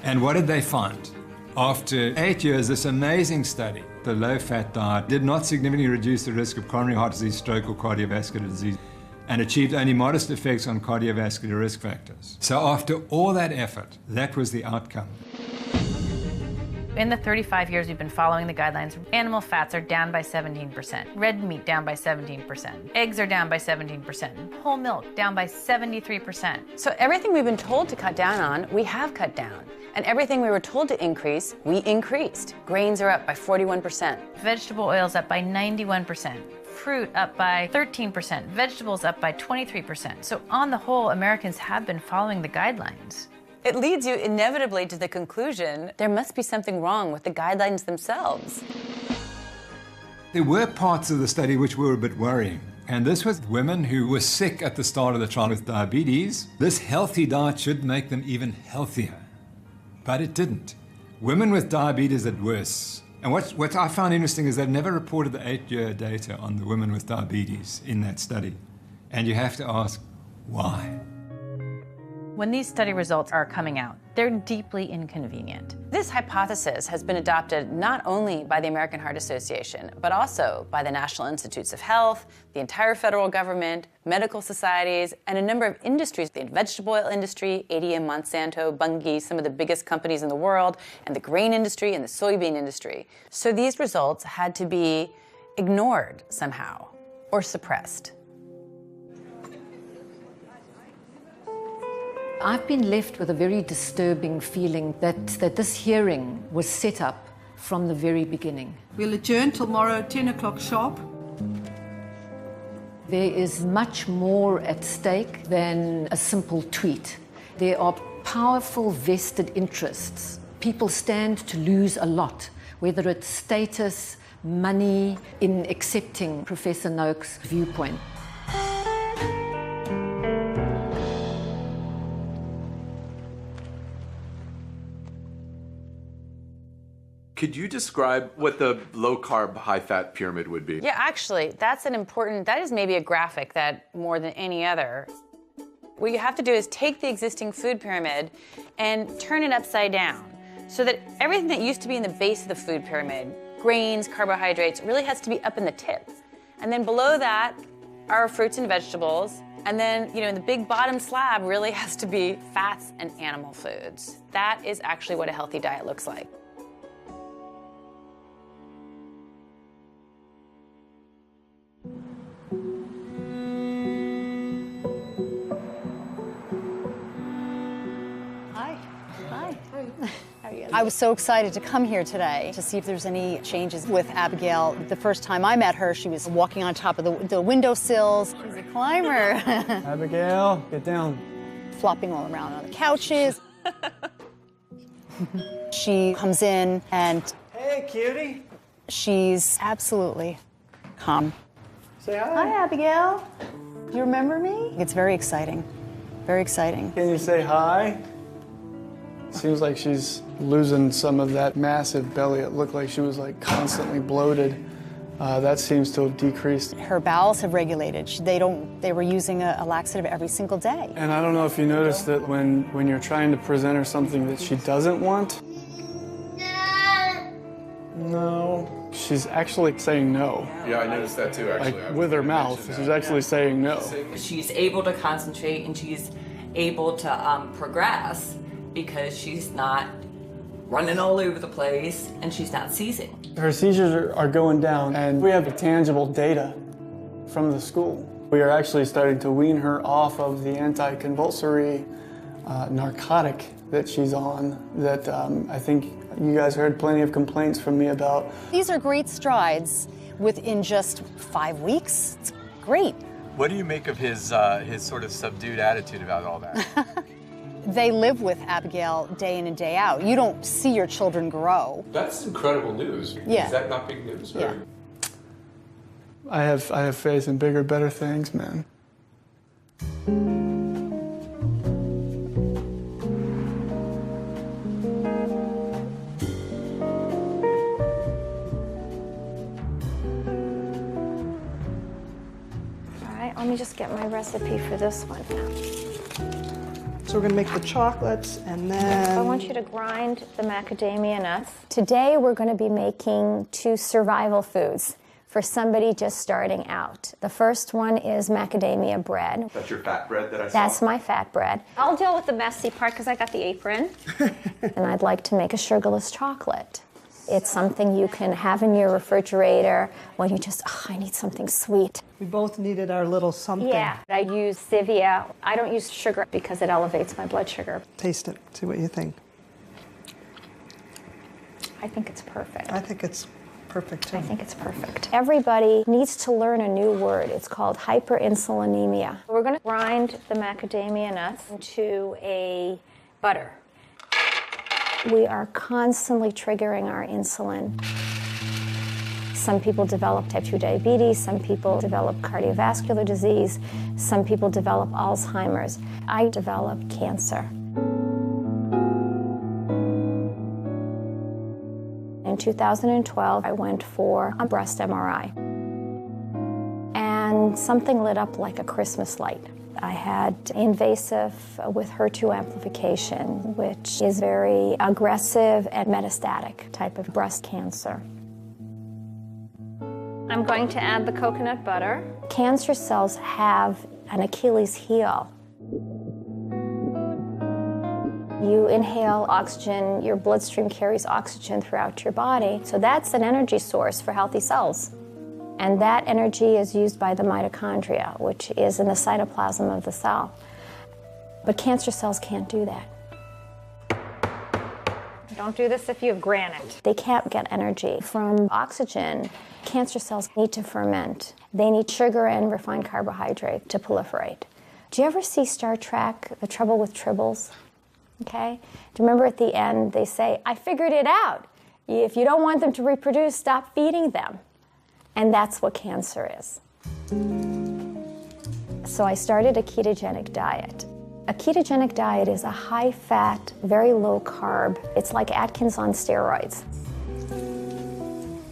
And what did they find? After 8 years, this amazing study, the low-fat diet did not significantly reduce the risk of coronary heart disease, stroke, or cardiovascular disease, and achieved only modest effects on cardiovascular risk factors. So after all that effort, that was the outcome. In the 35 years we've been following the guidelines, animal fats are down by 17%, red meat down by 17%, eggs are down by 17%, whole milk down by 73%. So everything we've been told to cut down on, we have cut down. And everything we were told to increase, we increased. Grains are up by 41%. Vegetable oils up by 91%. Fruit up by 13%, vegetables up by 23%. So on the whole, Americans have been following the guidelines. It leads you inevitably to the conclusion there must be something wrong with the guidelines themselves. There were parts of the study which were a bit worrying. And this was women who were sick at the start of the trial with diabetes. This healthy diet should make them even healthier. But it didn't. Women with diabetes did worse. And what I found interesting is they've never reported the 8-year data on the women with diabetes in that study. And you have to ask, why? When these study results are coming out, they're deeply inconvenient. This hypothesis has been adopted not only by the American Heart Association, but also by the National Institutes of Health, the entire federal government, medical societies, and a number of industries, the vegetable oil industry, ADM, Monsanto, Bunge, some of the biggest companies in the world, and the grain industry and the soybean industry. So these results had to be ignored somehow or suppressed. I've been left with a very disturbing feeling that this hearing was set up from the very beginning. We'll adjourn tomorrow, 10 o'clock sharp. There is much more at stake than a simple tweet. There are powerful vested interests. People stand to lose a lot, whether it's status, money, in accepting Professor Noakes' viewpoint. Could you describe what the low-carb, high-fat pyramid would be? Yeah, actually, that is maybe a graphic that more than any other. What you have to do is take the existing food pyramid and turn it upside down so that everything that used to be in the base of the food pyramid, grains, carbohydrates, really has to be up in the tip. And then below that are fruits and vegetables. And then, in the big bottom slab really has to be fats and animal foods. That is actually what a healthy diet looks like. I was so excited to come here today to see if there's any changes with Abigail. The first time I met her, she was walking on top of the windowsills. She's a climber. Abigail, get down. Flopping all around on the couches. She comes in and... Hey, cutie. She's absolutely calm. Say hi. Hi, Abigail. Do you remember me? It's very exciting. Very exciting. Can you say hi? Seems like she's losing some of that massive belly. It looked like she was like constantly bloated. That seems to have decreased. Her bowels have regulated. They were using a laxative every single day. And I don't know if you noticed that when you're trying to present her something that she doesn't want. No. She's actually saying no. Yeah, I noticed that too, actually. Like with her mouth, she's actually saying no. She's able to concentrate and she's able to progress because she's not running all over the place and she's not seizing. Her seizures are going down, and we have tangible data from the school. We are actually starting to wean her off of the anti-convulsory narcotic that she's on that I think you guys heard plenty of complaints from me about. These are great strides within just 5 weeks. It's great. What do you make of his sort of subdued attitude about all that? They live with Abigail day in and day out. You don't see your children grow. That's incredible news. Yeah. Is that not big news? Yeah. I have faith in bigger, better things, man. All right, let me just get my recipe for this one. So we're going to make the chocolates and then... I want you to grind the macadamia nuts. Today we're going to be making 2 survival foods for somebody just starting out. The first one is macadamia bread. That's your fat bread that I saw? That's my fat bread. I'll deal with the messy part because I got the apron. And I'd like to make a sugarless chocolate. It's something you can have in your refrigerator when you just, I need something sweet. We both needed our little something. Yeah, I use stevia. I don't use sugar because it elevates my blood sugar. Taste it, see what you think. I think it's perfect. I think it's perfect too. I think it's perfect. Everybody needs to learn a new word. It's called hyperinsulinemia. We're going to grind the macadamia nuts into a butter. We are constantly triggering our insulin. Some people develop type 2 diabetes, some people develop cardiovascular disease, some people develop Alzheimer's. I developed cancer. In 2012, I went for a breast MRI. And something lit up like a Christmas light. I had invasive with HER2 amplification, which is very aggressive and metastatic type of breast cancer. I'm going to add the coconut butter. Cancer cells have an Achilles heel. You inhale oxygen, your bloodstream carries oxygen throughout your body, so that's an energy source for healthy cells. And that energy is used by the mitochondria, which is in the cytoplasm of the cell. But cancer cells can't do that. Don't do this if you have granite. They can't get energy from oxygen. Cancer cells need to ferment. They need sugar and refined carbohydrate to proliferate. Do you ever see Star Trek, The Trouble with Tribbles? Okay? Do you remember at the end they say, I figured it out. If you don't want them to reproduce, stop feeding them. And that's what cancer is. So I started a ketogenic diet. A ketogenic diet is a high-fat, very low-carb. It's like Atkins on steroids.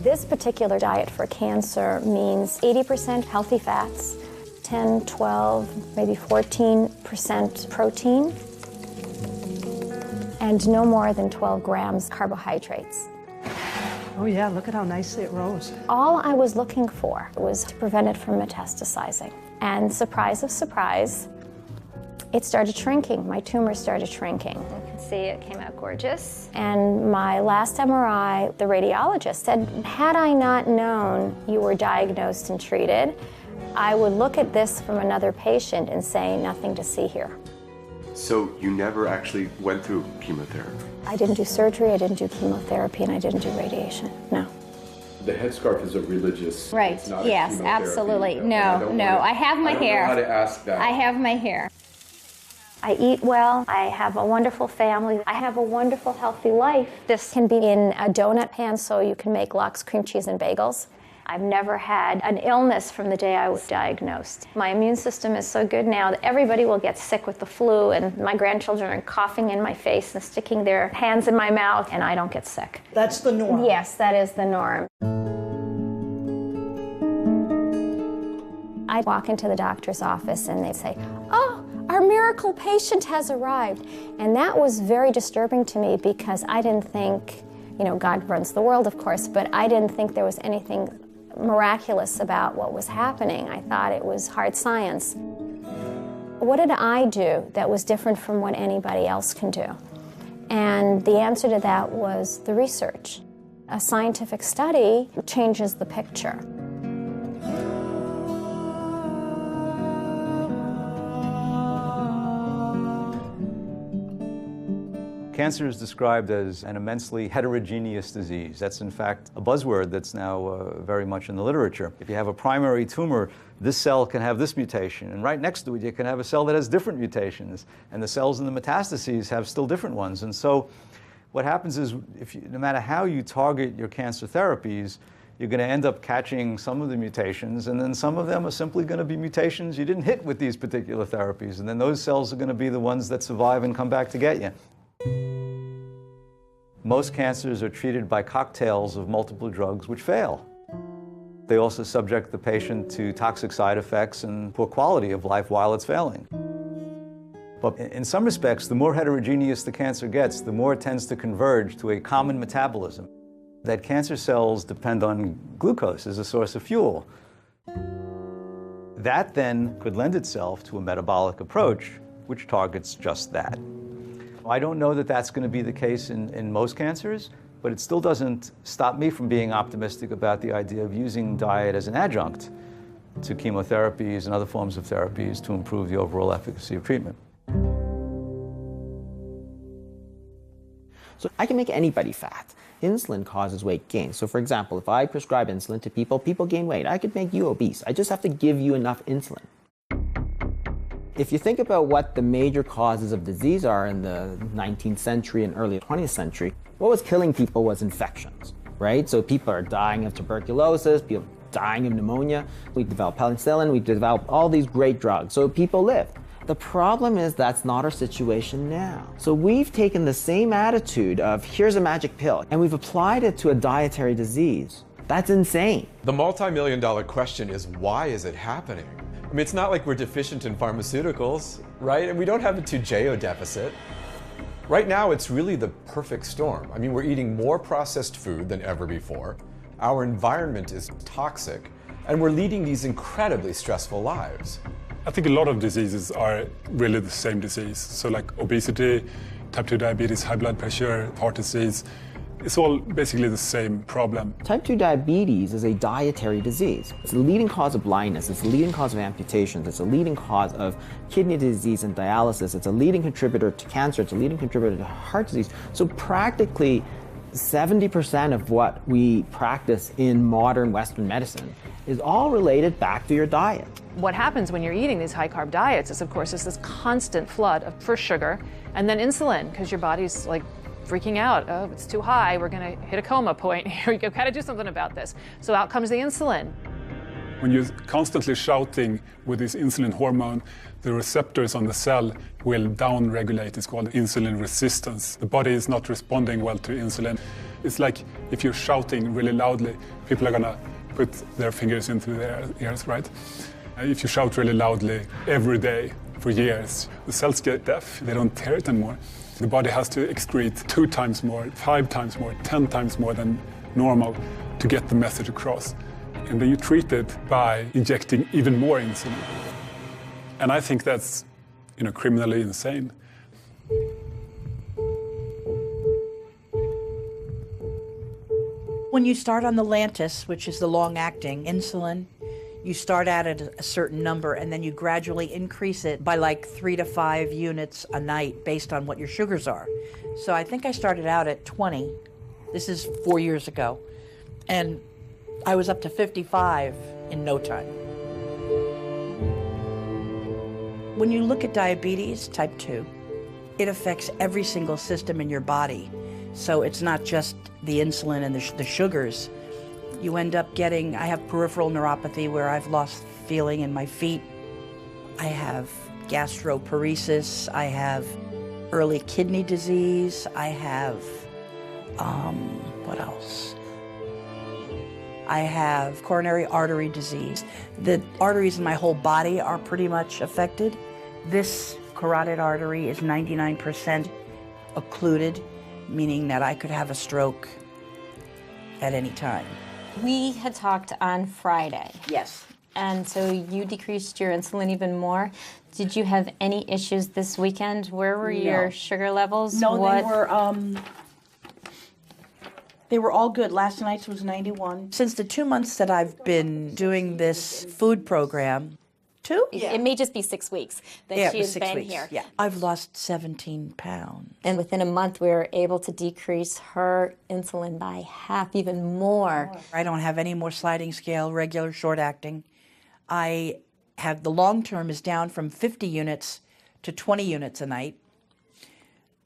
This particular diet for cancer means 80% healthy fats, 10, 12, maybe 14% protein, and no more than 12 grams carbohydrates. Oh yeah, look at how nicely it rose. All I was looking for was to prevent it from metastasizing. And surprise of surprise, it started shrinking. My tumor started shrinking. You can see it came out gorgeous. And my last MRI, the radiologist said, had I not known you were diagnosed and treated, I would look at this from another patient and say, nothing to see here. So you never actually went through chemotherapy? I didn't do surgery, I didn't do chemotherapy, and I didn't do radiation, no. The headscarf is a religious. Right, it's not a yes, chemotherapy. absolutely. No, I have my hair. I don't know how to ask that. I have my hair. I eat well, I have a wonderful family, I have a wonderful healthy life. This can be in a donut pan so you can make lox, cream cheese, and bagels. I've never had an illness from the day I was diagnosed. My immune system is so good now that everybody will get sick with the flu, and my grandchildren are coughing in my face and sticking their hands in my mouth, and I don't get sick. That's the norm. Yes, that is the norm. I walk into the doctor's office and they say, oh, our miracle patient has arrived. And that was very disturbing to me because I didn't think, God runs the world, of course, but I didn't think there was anything miraculous about what was happening. I thought it was hard science. What did I do that was different from what anybody else can do? And the answer to that was the research. A scientific study changes the picture. Cancer is described as an immensely heterogeneous disease. That's in fact a buzzword that's now very much in the literature. If you have a primary tumor, this cell can have this mutation, and right next to it you can have a cell that has different mutations, and the cells in the metastases have still different ones. And so what happens is, no matter how you target your cancer therapies, you're going to end up catching some of the mutations, and then some of them are simply going to be mutations you didn't hit with these particular therapies, and then those cells are going to be the ones that survive and come back to get you. Most cancers are treated by cocktails of multiple drugs which fail. They also subject the patient to toxic side effects and poor quality of life while it's failing. But in some respects, the more heterogeneous the cancer gets, the more it tends to converge to a common metabolism. That cancer cells depend on glucose as a source of fuel. That then could lend itself to a metabolic approach which targets just that. I don't know that that's going to be the case in most cancers, but it still doesn't stop me from being optimistic about the idea of using diet as an adjunct to chemotherapies and other forms of therapies to improve the overall efficacy of treatment. So I can make anybody fat. Insulin causes weight gain. So for example, if I prescribe insulin to people, people gain weight. I could make you obese. I just have to give you enough insulin. If you think about what the major causes of disease are in the 19th century and early 20th century, what was killing people was infections, right? So people are dying of tuberculosis, people are dying of pneumonia. We developed penicillin, we developed all these great drugs, so people lived. The problem is that's not our situation now. So we've taken the same attitude of here's a magic pill and we've applied it to a dietary disease. That's insane. The multi-million-dollar question is, why is it happening? I mean, it's not like we're deficient in pharmaceuticals, right? And we don't have a 2JO deficit. Right now, it's really the perfect storm. I mean, we're eating more processed food than ever before. Our environment is toxic, and we're leading these incredibly stressful lives. I think a lot of diseases are really the same disease. So like obesity, type 2 diabetes, high blood pressure, heart disease, it's all basically the same problem. Type 2 diabetes is a dietary disease. It's the leading cause of blindness, it's the leading cause of amputations, it's a leading cause of kidney disease and dialysis, it's a leading contributor to cancer, it's a leading contributor to heart disease. So practically 70% of what we practice in modern Western medicine is all related back to your diet. What happens when you're eating these high-carb diets is, of course, is this constant flood of first sugar and then insulin, because your body's like freaking out. Oh, it's too high. We're going to hit a coma point. Here we go. Got to do something about this. So out comes the insulin. When you're constantly shouting with this insulin hormone, the receptors on the cell will down-regulate. It's called insulin resistance. The body is not responding well to insulin. It's like if you're shouting really loudly, people are gonna put their fingers into their ears, right? If you shout really loudly every day for years, the cells get deaf, they don't hear it anymore. The body has to excrete 2 times more, 5 times more, 10 times more than normal to get the message across. And then you treat it by injecting even more insulin. And I think that's, criminally insane. When you start on the Lantus, which is the long-acting insulin, you start at a certain number and then you gradually increase it by like 3 to 5 units a night based on what your sugars are. So I think I started out at 20. This is 4 years ago. And I was up to 55 in no time. When you look at diabetes type 2, it affects every single system in your body. So it's not just the insulin and the sugars. You end up getting, I have peripheral neuropathy where I've lost feeling in my feet. I have gastroparesis. I have early kidney disease. I have, what else? I have coronary artery disease. The arteries in my whole body are pretty much affected. This carotid artery is 99% occluded, meaning that I could have a stroke at any time. We had talked on Friday. Yes. And so you decreased your insulin even more. Did you have any issues this weekend? Where were your sugar levels? No, they were all good. Last night's was 91. Since the 2 months that I've been doing this food program, 2? Yeah. It may just be 6 weeks that she has been here. Yeah. I've lost 17 pounds. And within a month, we were able to decrease her insulin by half, even more. I don't have any more sliding scale, regular short acting. I have the long term is down from 50 units to 20 units a night,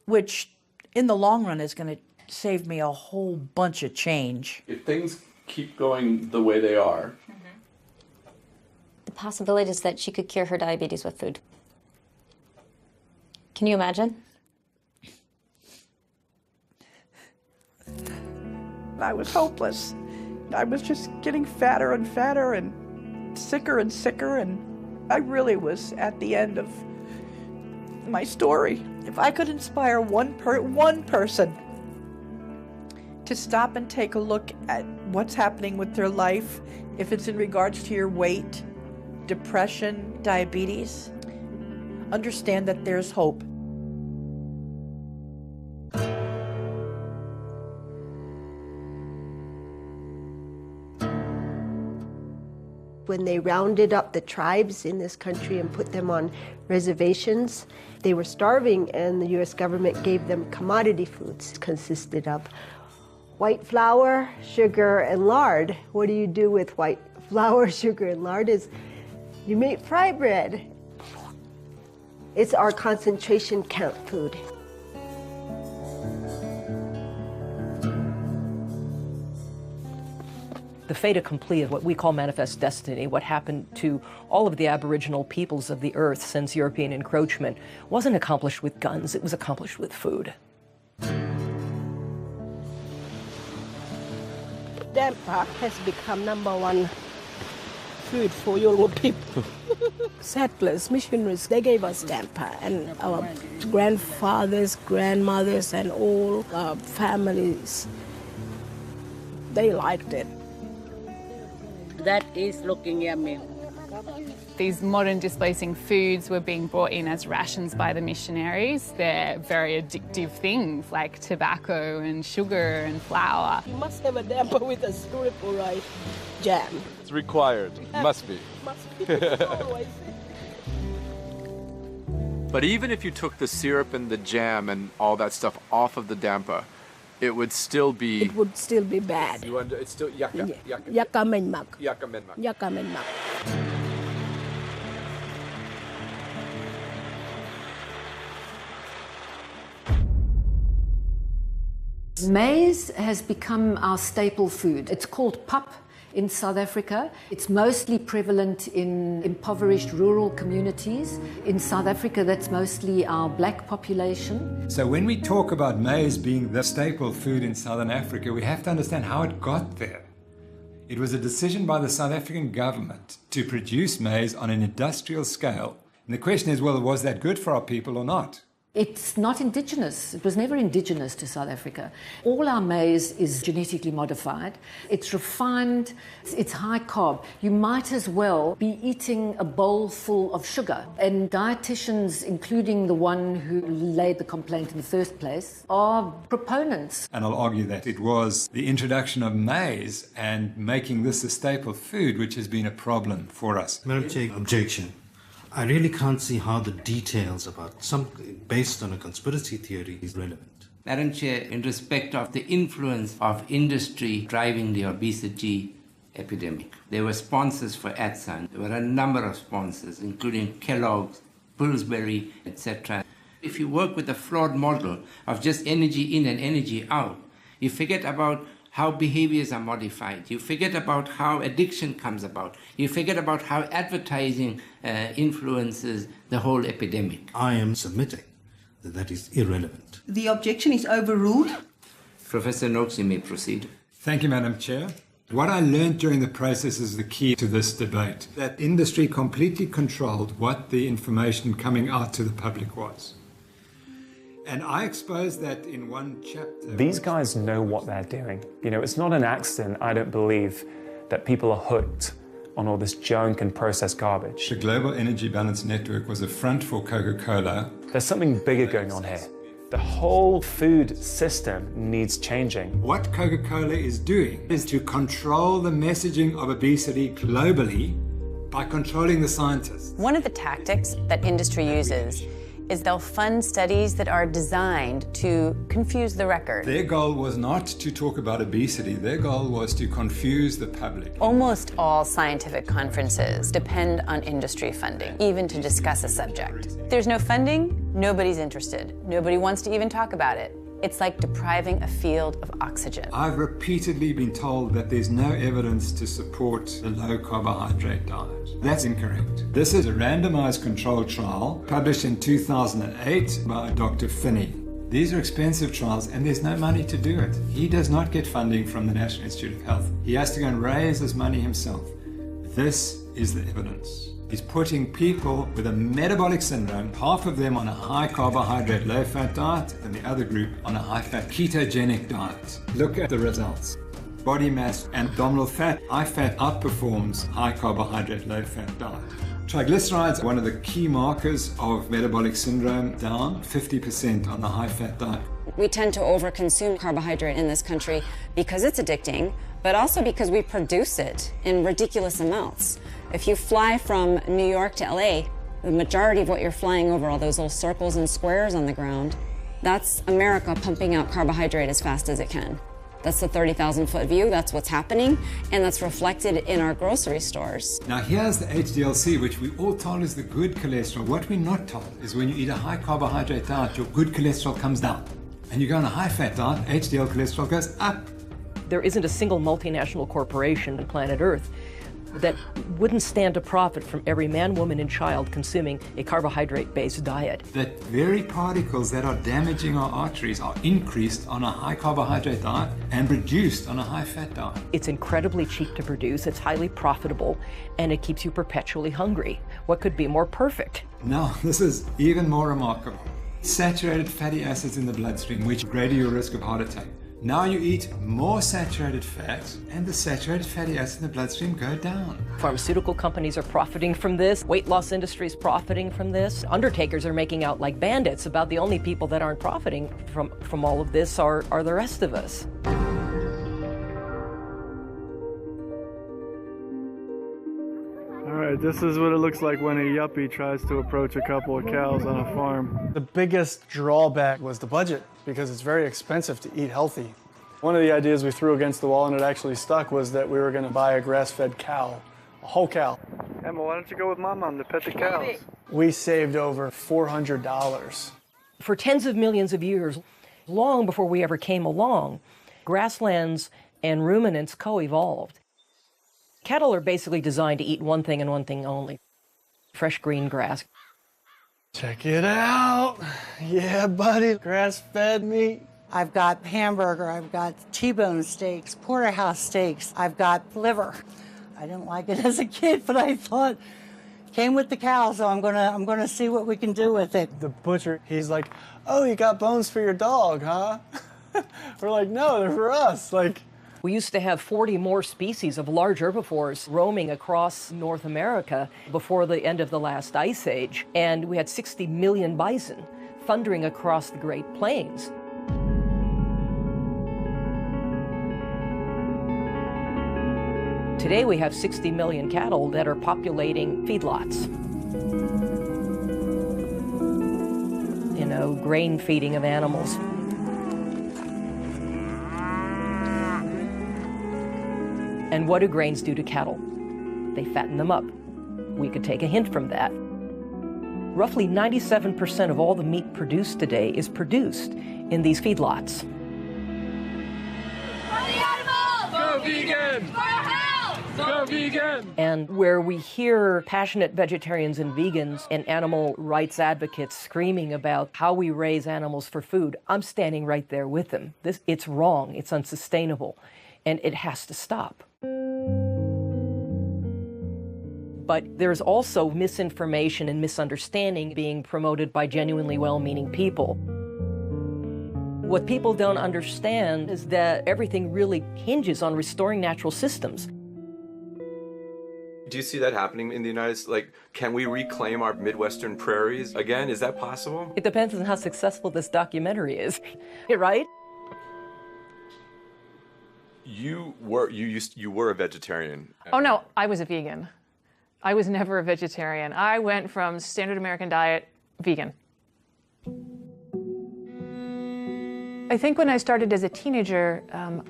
which in the long run is going to save me a whole bunch of change. If things keep going the way they are, the possibility is that she could cure her diabetes with food. Can you imagine? I was hopeless. I was just getting fatter and fatter and sicker, and I really was at the end of my story. If I could inspire one person to stop and take a look at what's happening with their life, if it's in regards to your weight, depression, diabetes, understand that there's hope. When they rounded up the tribes in this country and put them on reservations, they were starving, and the U.S. government gave them commodity foods. It consisted of white flour, sugar, and lard. What do you do with white flour, sugar, and lard? Is you make fry bread. It's our concentration camp food. The fait accompli of what we call manifest destiny, what happened to all of the Aboriginal peoples of the earth since European encroachment, wasn't accomplished with guns, it was accomplished with food. Damper has become #1 food for Yoruba people. Settlers, missionaries, they gave us damper, and our grandfathers, grandmothers, and all our families, they liked it. That is looking yummy. These modern displacing foods were being brought in as rations by the missionaries. They're very addictive things like tobacco and sugar and flour. You must have a damper with a syrup or rice jam. it's required. Must be. Must be, always. But even if you took the syrup and the jam and all that stuff off of the damper, it would still be... It would still be bad. It's still yakka. Yakka menmak. Yakka menmak. Yakka menmak. Maize has become our staple food. It's called pap in South Africa. It's mostly prevalent in impoverished rural communities. In South Africa, that's mostly our black population. So when we talk about maize being the staple food in Southern Africa, we have to understand how it got there. It was a decision by the South African government to produce maize on an industrial scale. And the question is, well, was that good for our people or not? It's not indigenous. It was never indigenous to South Africa. All our maize is genetically modified. It's refined. It's high carb. You might as well be eating a bowl full of sugar. And dietitians, including the one who laid the complaint in the first place, are proponents. And I'll argue that it was the introduction of maize and making this a staple food which has been a problem for us. Madam Chair, objection. I really can't see how the details about something based on a conspiracy theory is relevant. Madam Chair, in respect of the influence of industry driving the obesity epidemic, there were sponsors for ATSAN. There were a number of sponsors, including Kellogg's, Pillsbury, etc. If you work with a flawed model of just energy in and energy out, you forget about how behaviors are modified. You forget about how addiction comes about. You forget about how advertising influences the whole epidemic. I am submitting that that is irrelevant. The objection is overruled. Professor Noakes, you may proceed. Thank you, Madam Chair. What I learned during the process is the key to this debate, that industry completely controlled what the information coming out to the public was. And I exposed that in one chapter. These guys know what they're doing. You know, it's not an accident, I don't believe, that people are hooked on all this junk and processed garbage. The Global Energy Balance Network was a front for Coca-Cola. There's something bigger going on here. The whole food system needs changing. What Coca-Cola is doing is to control the messaging of obesity globally by controlling the scientists. One of the tactics that industry uses is they'll fund studies that are designed to confuse the record. Their goal was not to talk about obesity. Their goal was to confuse the public. Almost all scientific conferences depend on industry funding, even to discuss a subject. If there's no funding, nobody's interested. Nobody wants to even talk about it. It's like depriving a field of oxygen. I've repeatedly been told that there's no evidence to support the low carbohydrate diet. That's incorrect. This is a randomized controlled trial published in 2008 by Dr. Finney. These are expensive trials and there's no money to do it. He does not get funding from the National Institute of Health. He has to go and raise his money himself. This is the evidence. He's putting people with a metabolic syndrome, half of them on a high carbohydrate, low fat diet, and the other group on a high fat ketogenic diet. Look at the results. Body mass and abdominal fat, high fat outperforms high carbohydrate, low fat diet. Triglycerides, one of the key markers of metabolic syndrome, down 50% on the high fat diet. We tend to overconsume carbohydrate in this country because it's addicting, but also because we produce it in ridiculous amounts. If you fly from New York to LA, the majority of what you're flying over, all those little circles and squares on the ground, that's America pumping out carbohydrate as fast as it can. That's the 30,000-foot view, that's what's happening, and that's reflected in our grocery stores. Now here's the HDLC, which we all told is the good cholesterol. What we're not told is when you eat a high carbohydrate diet, your good cholesterol comes down. And you go on a high fat diet, HDL cholesterol goes up. There isn't a single multinational corporation on planet Earth that wouldn't stand to profit from every man, woman, and child consuming a carbohydrate-based diet. That very particles that are damaging our arteries are increased on a high carbohydrate diet and reduced on a high fat diet. It's incredibly cheap to produce, it's highly profitable, and it keeps you perpetually hungry. What could be more perfect? Now, this is even more remarkable. Saturated fatty acids in the bloodstream, which greater your risk of heart attack. Now you eat more saturated fat, and the saturated fatty acids in the bloodstream go down. Pharmaceutical companies are profiting from this. Weight loss industry is profiting from this. Undertakers are making out like bandits. About the only people that aren't profiting from all of this are the rest of us. All right, this is what it looks like when a yuppie tries to approach a couple of cows on a farm. The biggest drawback was the budget, because it's very expensive to eat healthy. One of the ideas we threw against the wall, and it actually stuck, was that we were going to buy a grass-fed cow, a whole cow. Emma, why don't you go with Mom to pet the cows? We saved over $400. For tens of millions of years, long before we ever came along, grasslands and ruminants co-evolved. Cattle are basically designed to eat one thing and one thing only: fresh green grass. Check it out. Yeah, buddy, grass-fed meat. I've got hamburger, I've got T-bone steaks, porterhouse steaks, I've got liver. I didn't like it as a kid, but I thought, came with the cow, so I'm gonna see what we can do with it. The butcher, he's like, oh, you got bones for your dog, huh? We're like, no, they're for us. Like, we used to have 40 more species of large herbivores roaming across North America before the end of the last ice age, and we had 60 million bison thundering across the Great Plains. Today we have 60 million cattle that are populating feedlots. You know, grain feeding of animals. And what do grains do to cattle? They fatten them up. We could take a hint from that. Roughly 97% of all the meat produced today is produced in these feedlots. Go vegan! Go vegan! And where we hear passionate vegetarians and vegans and animal rights advocates screaming about how we raise animals for food, I'm standing right there with them. It's wrong, it's unsustainable, and it has to stop. But there's also misinformation and misunderstanding being promoted by genuinely well-meaning people. What people don't understand is that everything really hinges on restoring natural systems. Do you see that happening in the United States? Like, can we reclaim our Midwestern prairies again? Is that possible? It depends on how successful this documentary is, right? You were a vegetarian. Oh no, I was a vegan. I was never a vegetarian. I went from standard American diet, vegan. I think when I started as a teenager,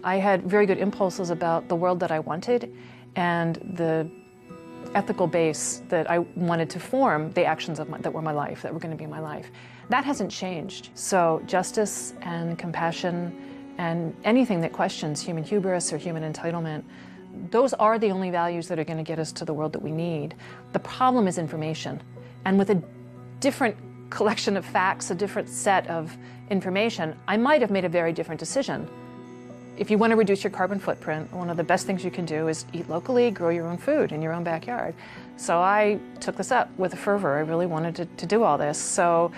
I had very good impulses about the world that I wanted and the ethical base that I wanted to form, the actions that were my life, that were going to be my life. That hasn't changed. So justice and compassion and anything that questions human hubris or human entitlement, those are the only values that are going to get us to the world that we need. The problem is information. And with a different collection of facts, a different set of information, I might have made a very different decision. If you want to reduce your carbon footprint, one of the best things you can do is eat locally, grow your own food in your own backyard. So I took this up with fervor. I really wanted to do all this. So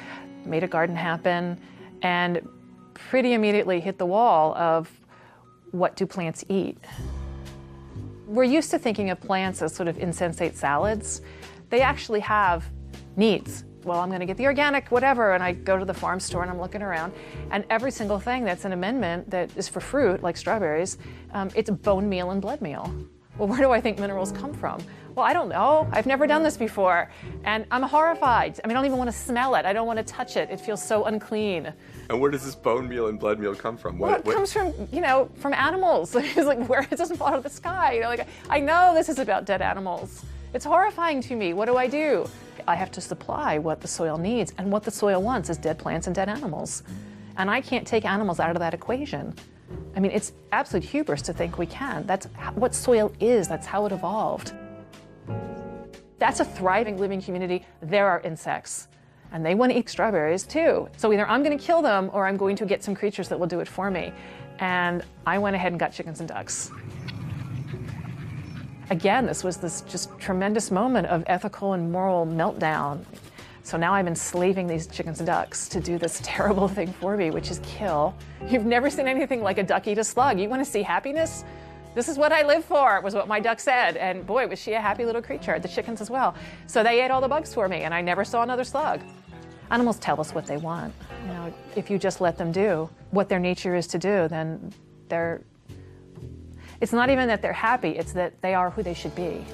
made a garden happen and pretty immediately hit the wall of what do plants eat? We're used to thinking of plants as sort of insensate salads. They actually have needs. Well, I'm going to get the organic whatever, and I go to the farm store and I'm looking around, and every single thing that's an amendment that is for fruit, like strawberries, it's bone meal and blood meal. Well, where do I think minerals come from? Well, I don't know. I've never done this before, and I'm horrified. I mean, I don't even want to smell it. I don't want to touch it. It feels so unclean. And where does this bone meal and blood meal come from? Well, it comes from, from animals. It's like, where it doesn't fall out of the sky. Like, I know this is about dead animals. It's horrifying to me. What do? I have to supply what the soil needs, and what the soil wants is dead plants and dead animals. And I can't take animals out of that equation. I mean, it's absolute hubris to think we can. That's what soil is. That's how it evolved. That's a thriving living community. There are insects, and they want to eat strawberries too. So either I'm going to kill them or I'm going to get some creatures that will do it for me. And I went ahead and got chickens and ducks. Again, this was this just tremendous moment of ethical and moral meltdown. So now I'm enslaving these chickens and ducks to do this terrible thing for me, which is kill. You've never seen anything like a duck eat a slug. You want to see happiness? This is what I live for, was what my duck said. And boy, was she a happy little creature, the chickens as well. So they ate all the bugs for me, and I never saw another slug. Animals tell us what they want. If you just let them do what their nature is to do, then it's not even that they're happy, it's that they are who they should be.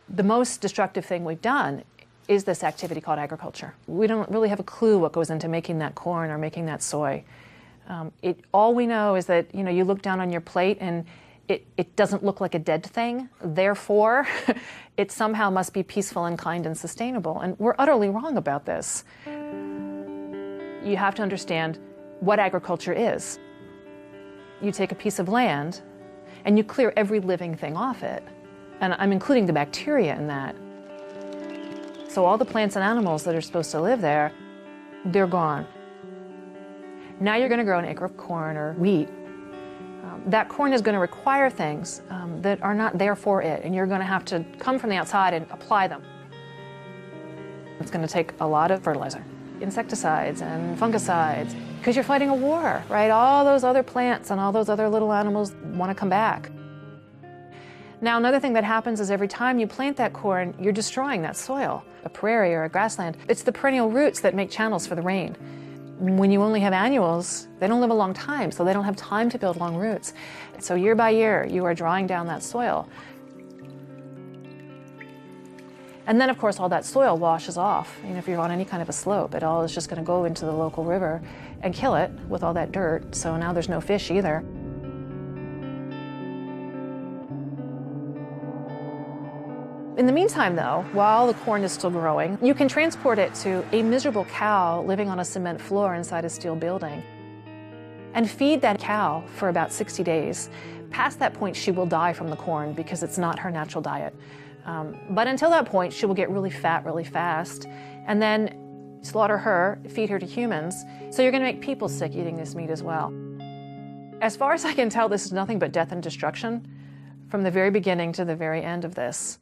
The most destructive thing we've done is this activity called agriculture. We don't really have a clue what goes into making that corn or making that soy. All we know is that you look down on your plate and it doesn't look like a dead thing. Therefore, it somehow must be peaceful and kind and sustainable. And we're utterly wrong about this. You have to understand what agriculture is. you take a piece of land and you clear every living thing off it. And I'm including the bacteria in that. So all the plants and animals that are supposed to live there, they're gone. Now you're going to grow an acre of corn or wheat. That corn is going to require things that are not there for it, and you're going to have to come from the outside and apply them. It's going to take a lot of fertilizer, insecticides and fungicides, because you're fighting a war, right? All those other plants and all those other little animals want to come back. Now, another thing that happens is every time you plant that corn, you're destroying that soil, a prairie or a grassland. It's the perennial roots that make channels for the rain. When you only have annuals, they don't live a long time, so they don't have time to build long roots. So year by year, you are drawing down that soil. And then, of course, all that soil washes off. You know, if you're on any kind of a slope, it all is just going to go into the local river and kill it with all that dirt. So now there's no fish either. In the meantime, though, while the corn is still growing, you can transport it to a miserable cow living on a cement floor inside a steel building and feed that cow for about 60 days. Past that point, she will die from the corn because it's not her natural diet. But until that point, she will get really fat really fast, and then slaughter her, feed her to humans. So you're going to make people sick eating this meat as well. As far as I can tell, this is nothing but death and destruction from the very beginning to the very end of this.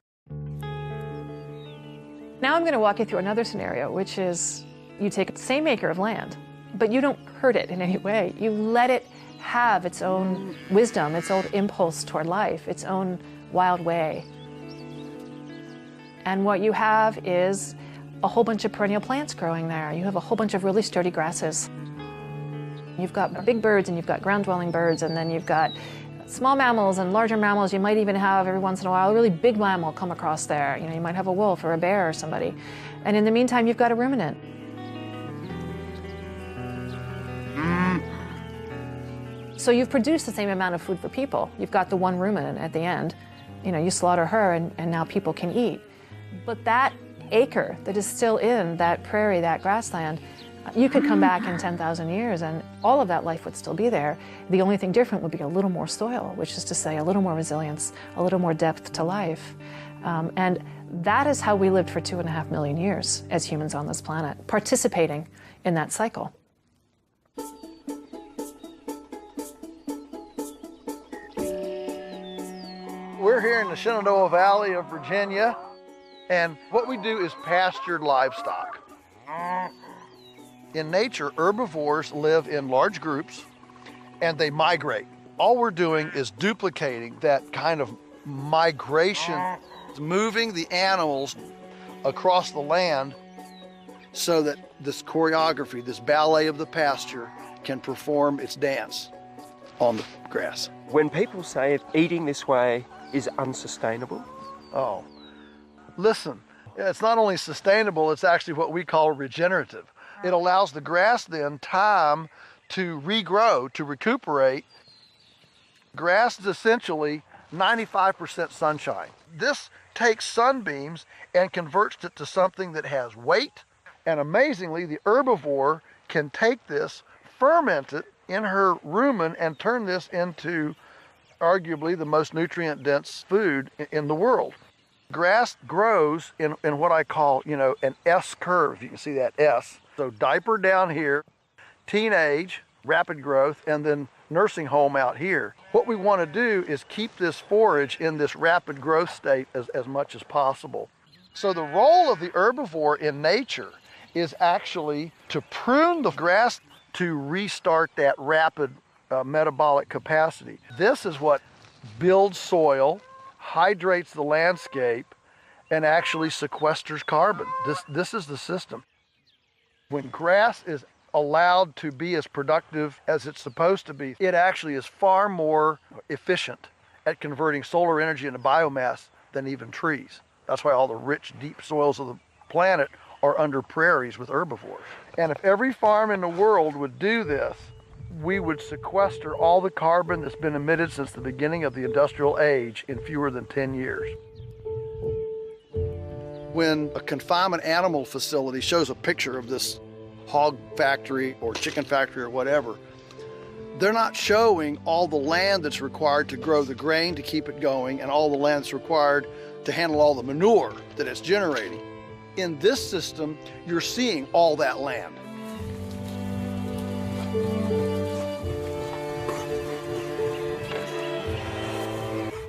Now I'm going to walk you through another scenario, which is you take the same acre of land, but you don't hurt it in any way. You let it have its own wisdom, its own impulse toward life, its own wild way. And what you have is a whole bunch of perennial plants growing there. You have a whole bunch of really sturdy grasses. You've got big birds and you've got ground-dwelling birds, and then you've got small mammals and larger mammals. You might even have, every once in a while, a really big mammal come across there. You know, you might have a wolf or a bear or somebody. And in the meantime, you've got a ruminant. So you've produced the same amount of food for people. You've got the one ruminant at the end. You know, you slaughter her and now people can eat. But that acre that is still in that prairie, that grassland, you could come back in 10,000 years and all of that life would still be there. The only thing different would be a little more soil, which is to say a little more resilience, a little more depth to life. And that is how we lived for 2.5 million years as humans on this planet, participating in that cycle. We're here in the Shenandoah Valley of Virginia, and what we do is pastured livestock. In nature, herbivores live in large groups and they migrate. All we're doing is duplicating that kind of migration, moving the animals across the land so that this choreography, this ballet of the pasture, can perform its dance on the grass. When people say eating this way is unsustainable. Oh, listen, it's not only sustainable, it's actually what we call regenerative. It allows the grass then time to regrow, to recuperate. Grass is essentially 95% sunshine. This takes sunbeams and converts it to something that has weight. And amazingly, the herbivore can take this, ferment it in her rumen, and turn this into arguably the most nutrient-dense food in the world. Grass grows in what I call, an S curve. You can see that S. So diaper down here, teenage, rapid growth, and then nursing home out here. What we want to do is keep this forage in this rapid growth state as much as possible. So the role of the herbivore in nature is actually to prune the grass to restart that rapid metabolic capacity. This is what builds soil, hydrates the landscape, and actually sequesters carbon. This is the system. When grass is allowed to be as productive as it's supposed to be, it actually is far more efficient at converting solar energy into biomass than even trees. That's why all the rich, deep soils of the planet are under prairies with herbivores. And if every farm in the world would do this, we would sequester all the carbon that's been emitted since the beginning of the industrial age in fewer than 10 years. When a confinement animal facility shows a picture of this hog factory or chicken factory or whatever, They're not showing all the land that's required to grow the grain to keep it going and all the land that's required to handle all the manure that it's generating. In this system, you're seeing all that land.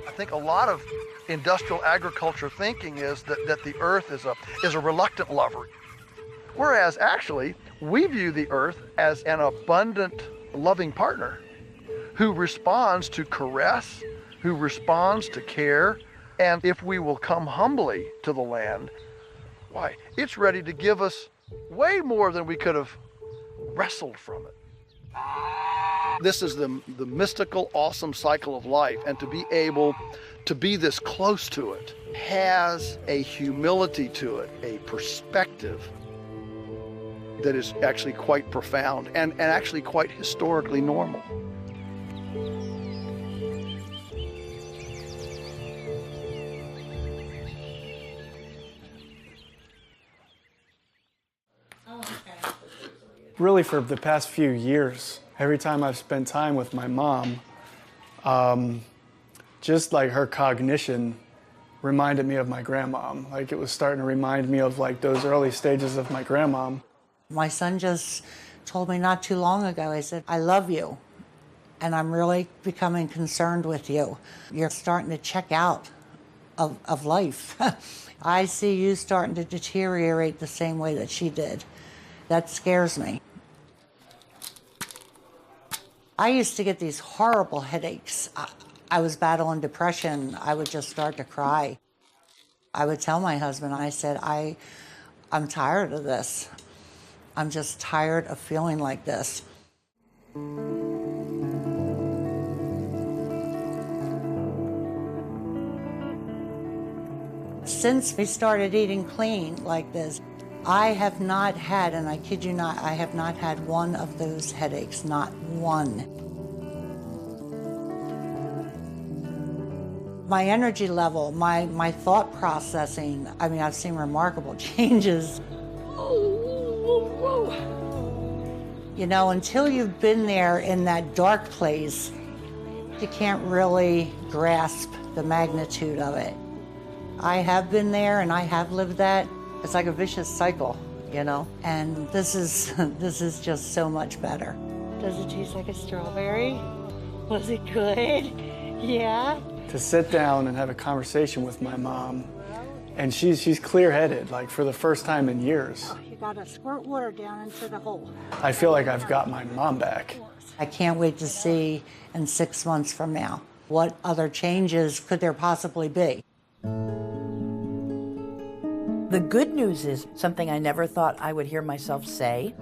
I think a lot of industrial agriculture thinking is that the earth is a reluctant lover. Whereas actually, we view the earth as an abundant, loving partner who responds to caress, who responds to care, and if we will come humbly to the land, why, it's ready to give us way more than we could have wrestled from it. This is the mystical, awesome cycle of life, and to be able to be this close to it has a humility to it, a perspective that is actually quite profound and actually quite historically normal. Really, for the past few years, every time I've spent time with my mom, just like her cognition reminded me of my grandmom. Like it was starting to remind me of like those early stages of my grandmom. My son just told me not too long ago, he said, I love you, and I'm really becoming concerned with you. You're starting to check out of life. I see you starting to deteriorate the same way that she did. That scares me. I used to get these horrible headaches. I was battling depression. I would just start to cry. I would tell my husband, I said, I'm tired of this. I'm just tired of feeling like this. Since we started eating clean like this, I have not had, and I kid you not, I have not had one of those headaches, not one. My energy level, my thought processing, I mean, I've seen remarkable changes. You know, until you've been there in that dark place, you can't really grasp the magnitude of it. I have been there and I have lived that. It's like a vicious cycle, you know? And this is just so much better. Does it taste like a strawberry? Was it good? Yeah? To sit down and have a conversation with my mom, and she's clear-headed, like for the first time in years. You gotta squirt water down into the hole. I feel like I've got my mom back. I can't wait to see in 6 months from now, what other changes could there possibly be? The good news is something I never thought I would hear myself say,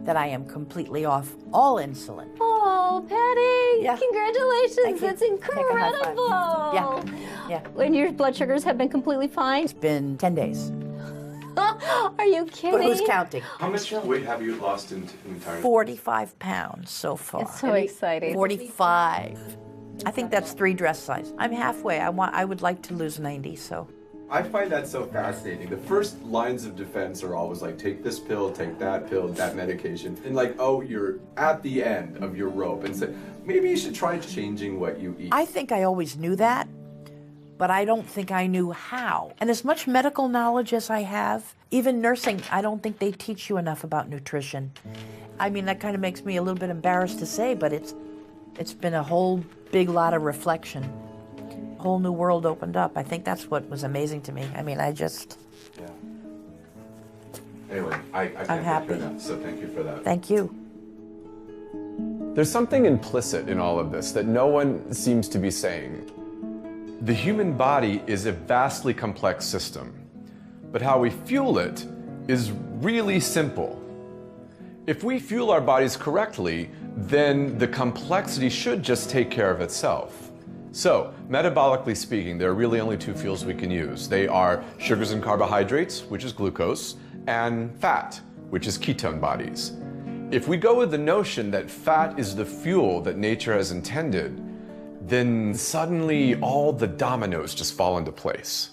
that I am completely off all insulin. Oh, Patty, Yeah. congratulations. That's incredible. Yeah. When your blood sugars have been completely fine? It's been 10 days. Are you kidding? But who's counting? How much weight have you lost in entirety? 45 pounds so far. It's so exciting. 45. I think that's 3 dress size. I'm halfway. I would like to lose 90, so. I find that so fascinating. The first lines of defense are always like, take this pill, take that pill, that medication. And like, oh, you're at the end of your rope. And say, maybe you should try changing what you eat. I think I always knew that, but I don't think I knew how. And as much medical knowledge as I have, even nursing, I don't think they teach you enough about nutrition. I mean, that kind of makes me a little bit embarrassed to say, but it's been a whole big lot of reflection. A whole new world opened up. I think that's what was amazing to me. I mean, I just... Yeah. Anyway, I'm happy. That, so thank you for that. Thank you. There's something implicit in all of this that no one seems to be saying. The human body is a vastly complex system, but how we fuel it is really simple. If we fuel our bodies correctly, then the complexity should just take care of itself. So, metabolically speaking, there are really only 2 fuels we can use. They are sugars and carbohydrates, which is glucose, and fat, which is ketone bodies. If we go with the notion that fat is the fuel that nature has intended, then suddenly all the dominoes just fall into place.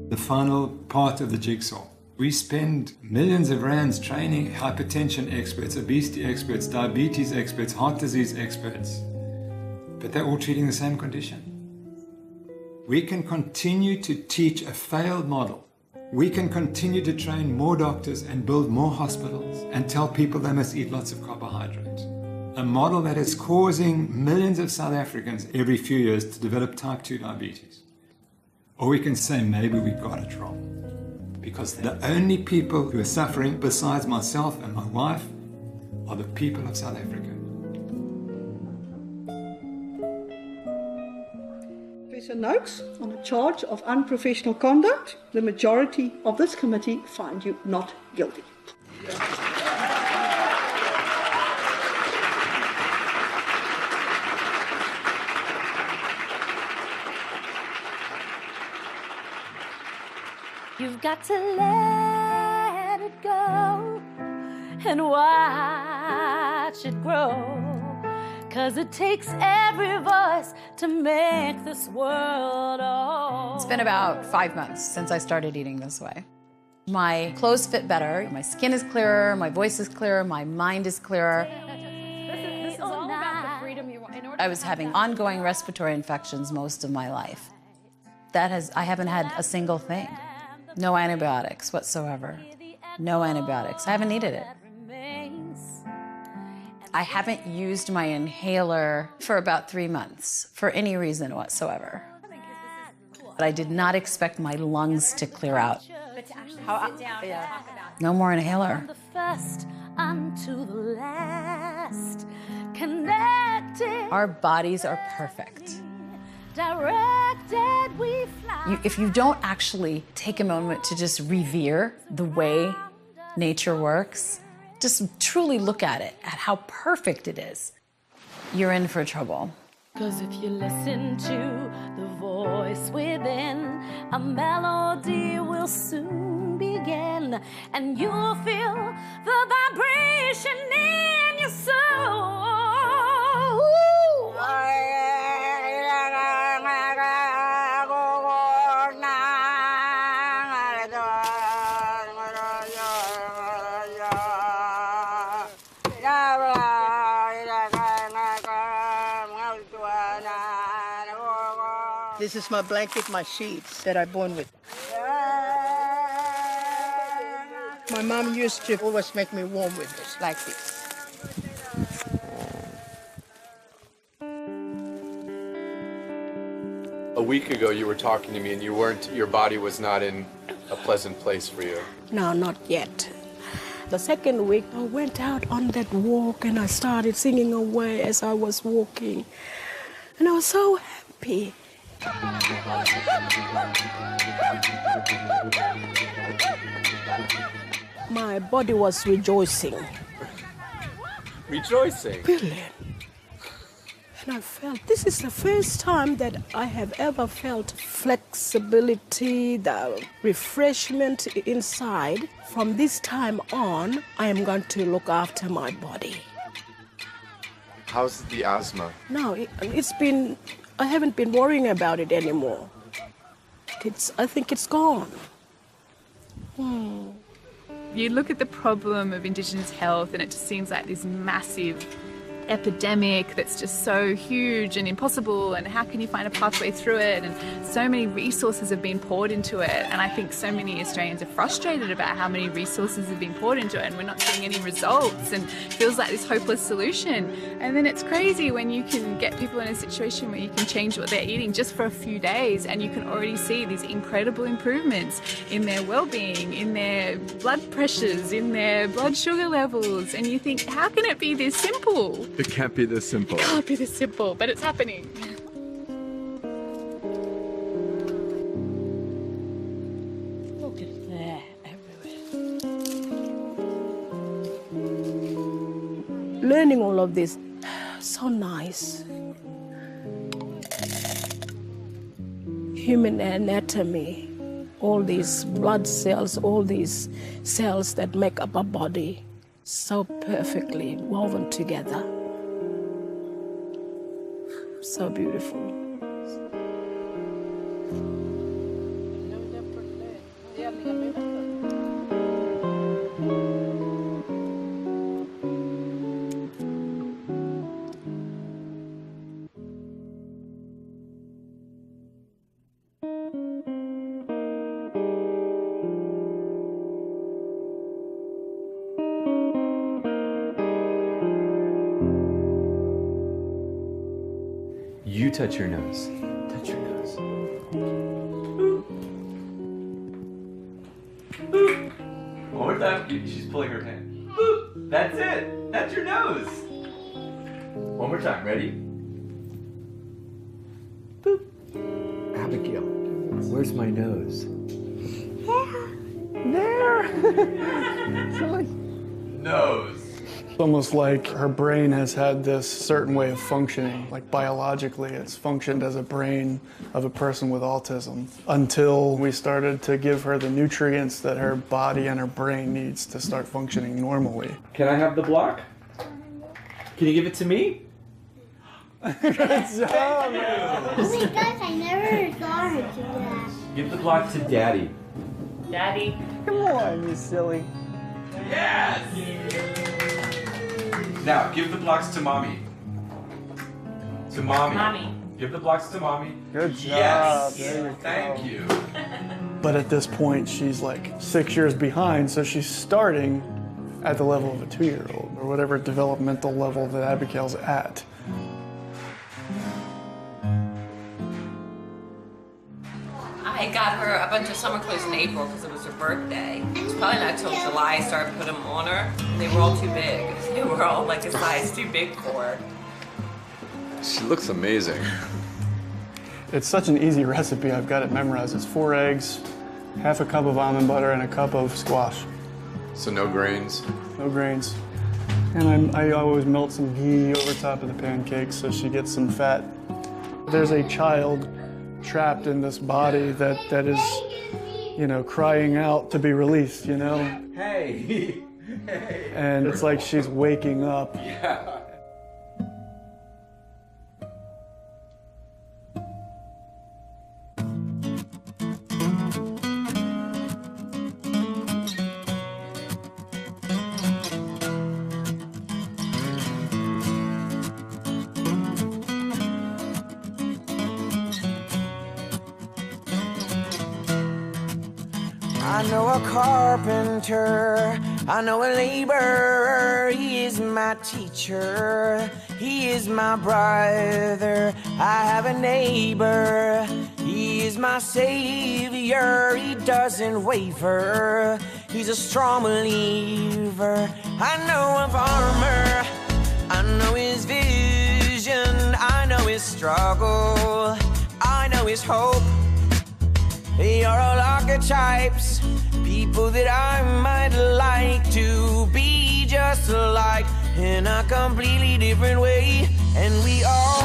The final part of the jigsaw. We spend millions of rands training hypertension experts, obesity experts, diabetes experts, heart disease experts, but they're all treating the same condition. We can continue to teach a failed model. We can continue to train more doctors and build more hospitals and tell people they must eat lots of carbohydrates. A model that is causing millions of South Africans every few years to develop type 2 diabetes. Or we can say maybe we got it wrong. Because the only people who are suffering besides myself and my wife are the people of South Africa. Professor Noakes, on a charge of unprofessional conduct, the majority of this committee find you not guilty. You've got to let it go and watch it grow. 'Cause it takes every voice to make this world whole. It's been about 5 months since I started eating this way. My clothes fit better, my skin is clearer, my voice is clearer, my mind is clearer. This is all about the freedom you want. I was having ongoing respiratory infections most of my life. I haven't had a single thing. No antibiotics whatsoever. No antibiotics. I haven't needed it. I haven't used my inhaler for about 3 months for any reason whatsoever. But I did not expect my lungs to clear out. But to actually sit down and talk about it. No more inhaler. From the first unto the last, connected, Our bodies are perfect. directed, we fly. If you don't actually take a moment to just revere the way nature works, just truly look at it, at how perfect it is, you're in for trouble. 'Cause if you listen to the voice within, a melody will soon begin, and you'll feel the vibration in your soul. This is my blanket, my sheets that I born with. My mom used to always make me warm with this, like this. A week ago, you were talking to me, and your body was not in a pleasant place for you. No, not yet. The second week, I went out on that walk and I started singing away as I was walking. And I was so happy. My body was rejoicing. Rejoicing? Brilliant. And I felt, this is the first time that I have ever felt flexibility, the refreshment inside. From this time on, I am going to look after my body. How's the asthma? No, I haven't been worrying about it anymore. I think it's gone. You look at the problem of Indigenous health and it just seems like this massive epidemic that's just so huge and impossible, and how can you find a pathway through it, and so many resources have been poured into it, and I think so many Australians are frustrated about how many resources have been poured into it and we're not seeing any results, and it feels like this hopeless solution. And then it's crazy when you can get people in a situation where you can change what they're eating just for a few days, and you can already see these incredible improvements in their well-being, in their blood pressures, in their blood sugar levels, and you think, how can it be this simple? It can't be this simple. It can't be this simple, but it's happening. Look at that everywhere. Learning all of this, so nice. Human anatomy, all these blood cells, all these cells that make up our body, so perfectly woven together. So beautiful. touch your nose. Touch your nose. One more time. She's pulling her hand. That's it. That's your nose. One more time. Ready? Abigail, where's my nose? There. Nose. It's almost like her brain has had this certain way of functioning. Like biologically, it's functioned as a brain of a person with autism until we started to give her the nutrients that her body and her brain needs to start functioning normally. Can I have the block? Can you give it to me? Good job, man. Oh my gosh, I never saw her do that. Give the block to Daddy. Daddy. Come on, you silly. Yes! Now, give the blocks to Mommy. To Mommy. Mommy. Give the blocks to Mommy. Good job. Yes! There you go. Thank you. But at this point, she's like 6 years behind, so she's starting at the level of a 2-year-old, or whatever developmental level that Abigail's at. I got her a bunch of summer clothes in April because it was her birthday. It's probably not till July I started putting them on her. And they were all too big. They were all like a size too big for her. She looks amazing. It's such an easy recipe, I've got it memorized. It's 4 eggs, half a cup of almond butter, and a cup of squash. So no grains? No grains. And I always melt some ghee over top of the pancakes so she gets some fat. There's a child trapped in this body that is, you know, crying out to be released, you know? Hey! Hey! And it's like she's waking up. Yeah. I know a carpenter, I know a laborer, he is my teacher, he is my brother. I have a neighbor, he is my savior, he doesn't waver, he's a strong believer. I know a farmer, I know his vision, I know his struggle, I know his hope. They are all archetypes, people that I might like to be just like in a completely different way. And we all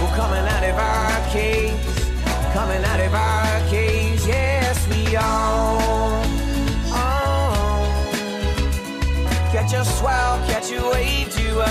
we're coming out of our caves, coming out of our caves. Yes, we all catch a swell, catch a wave to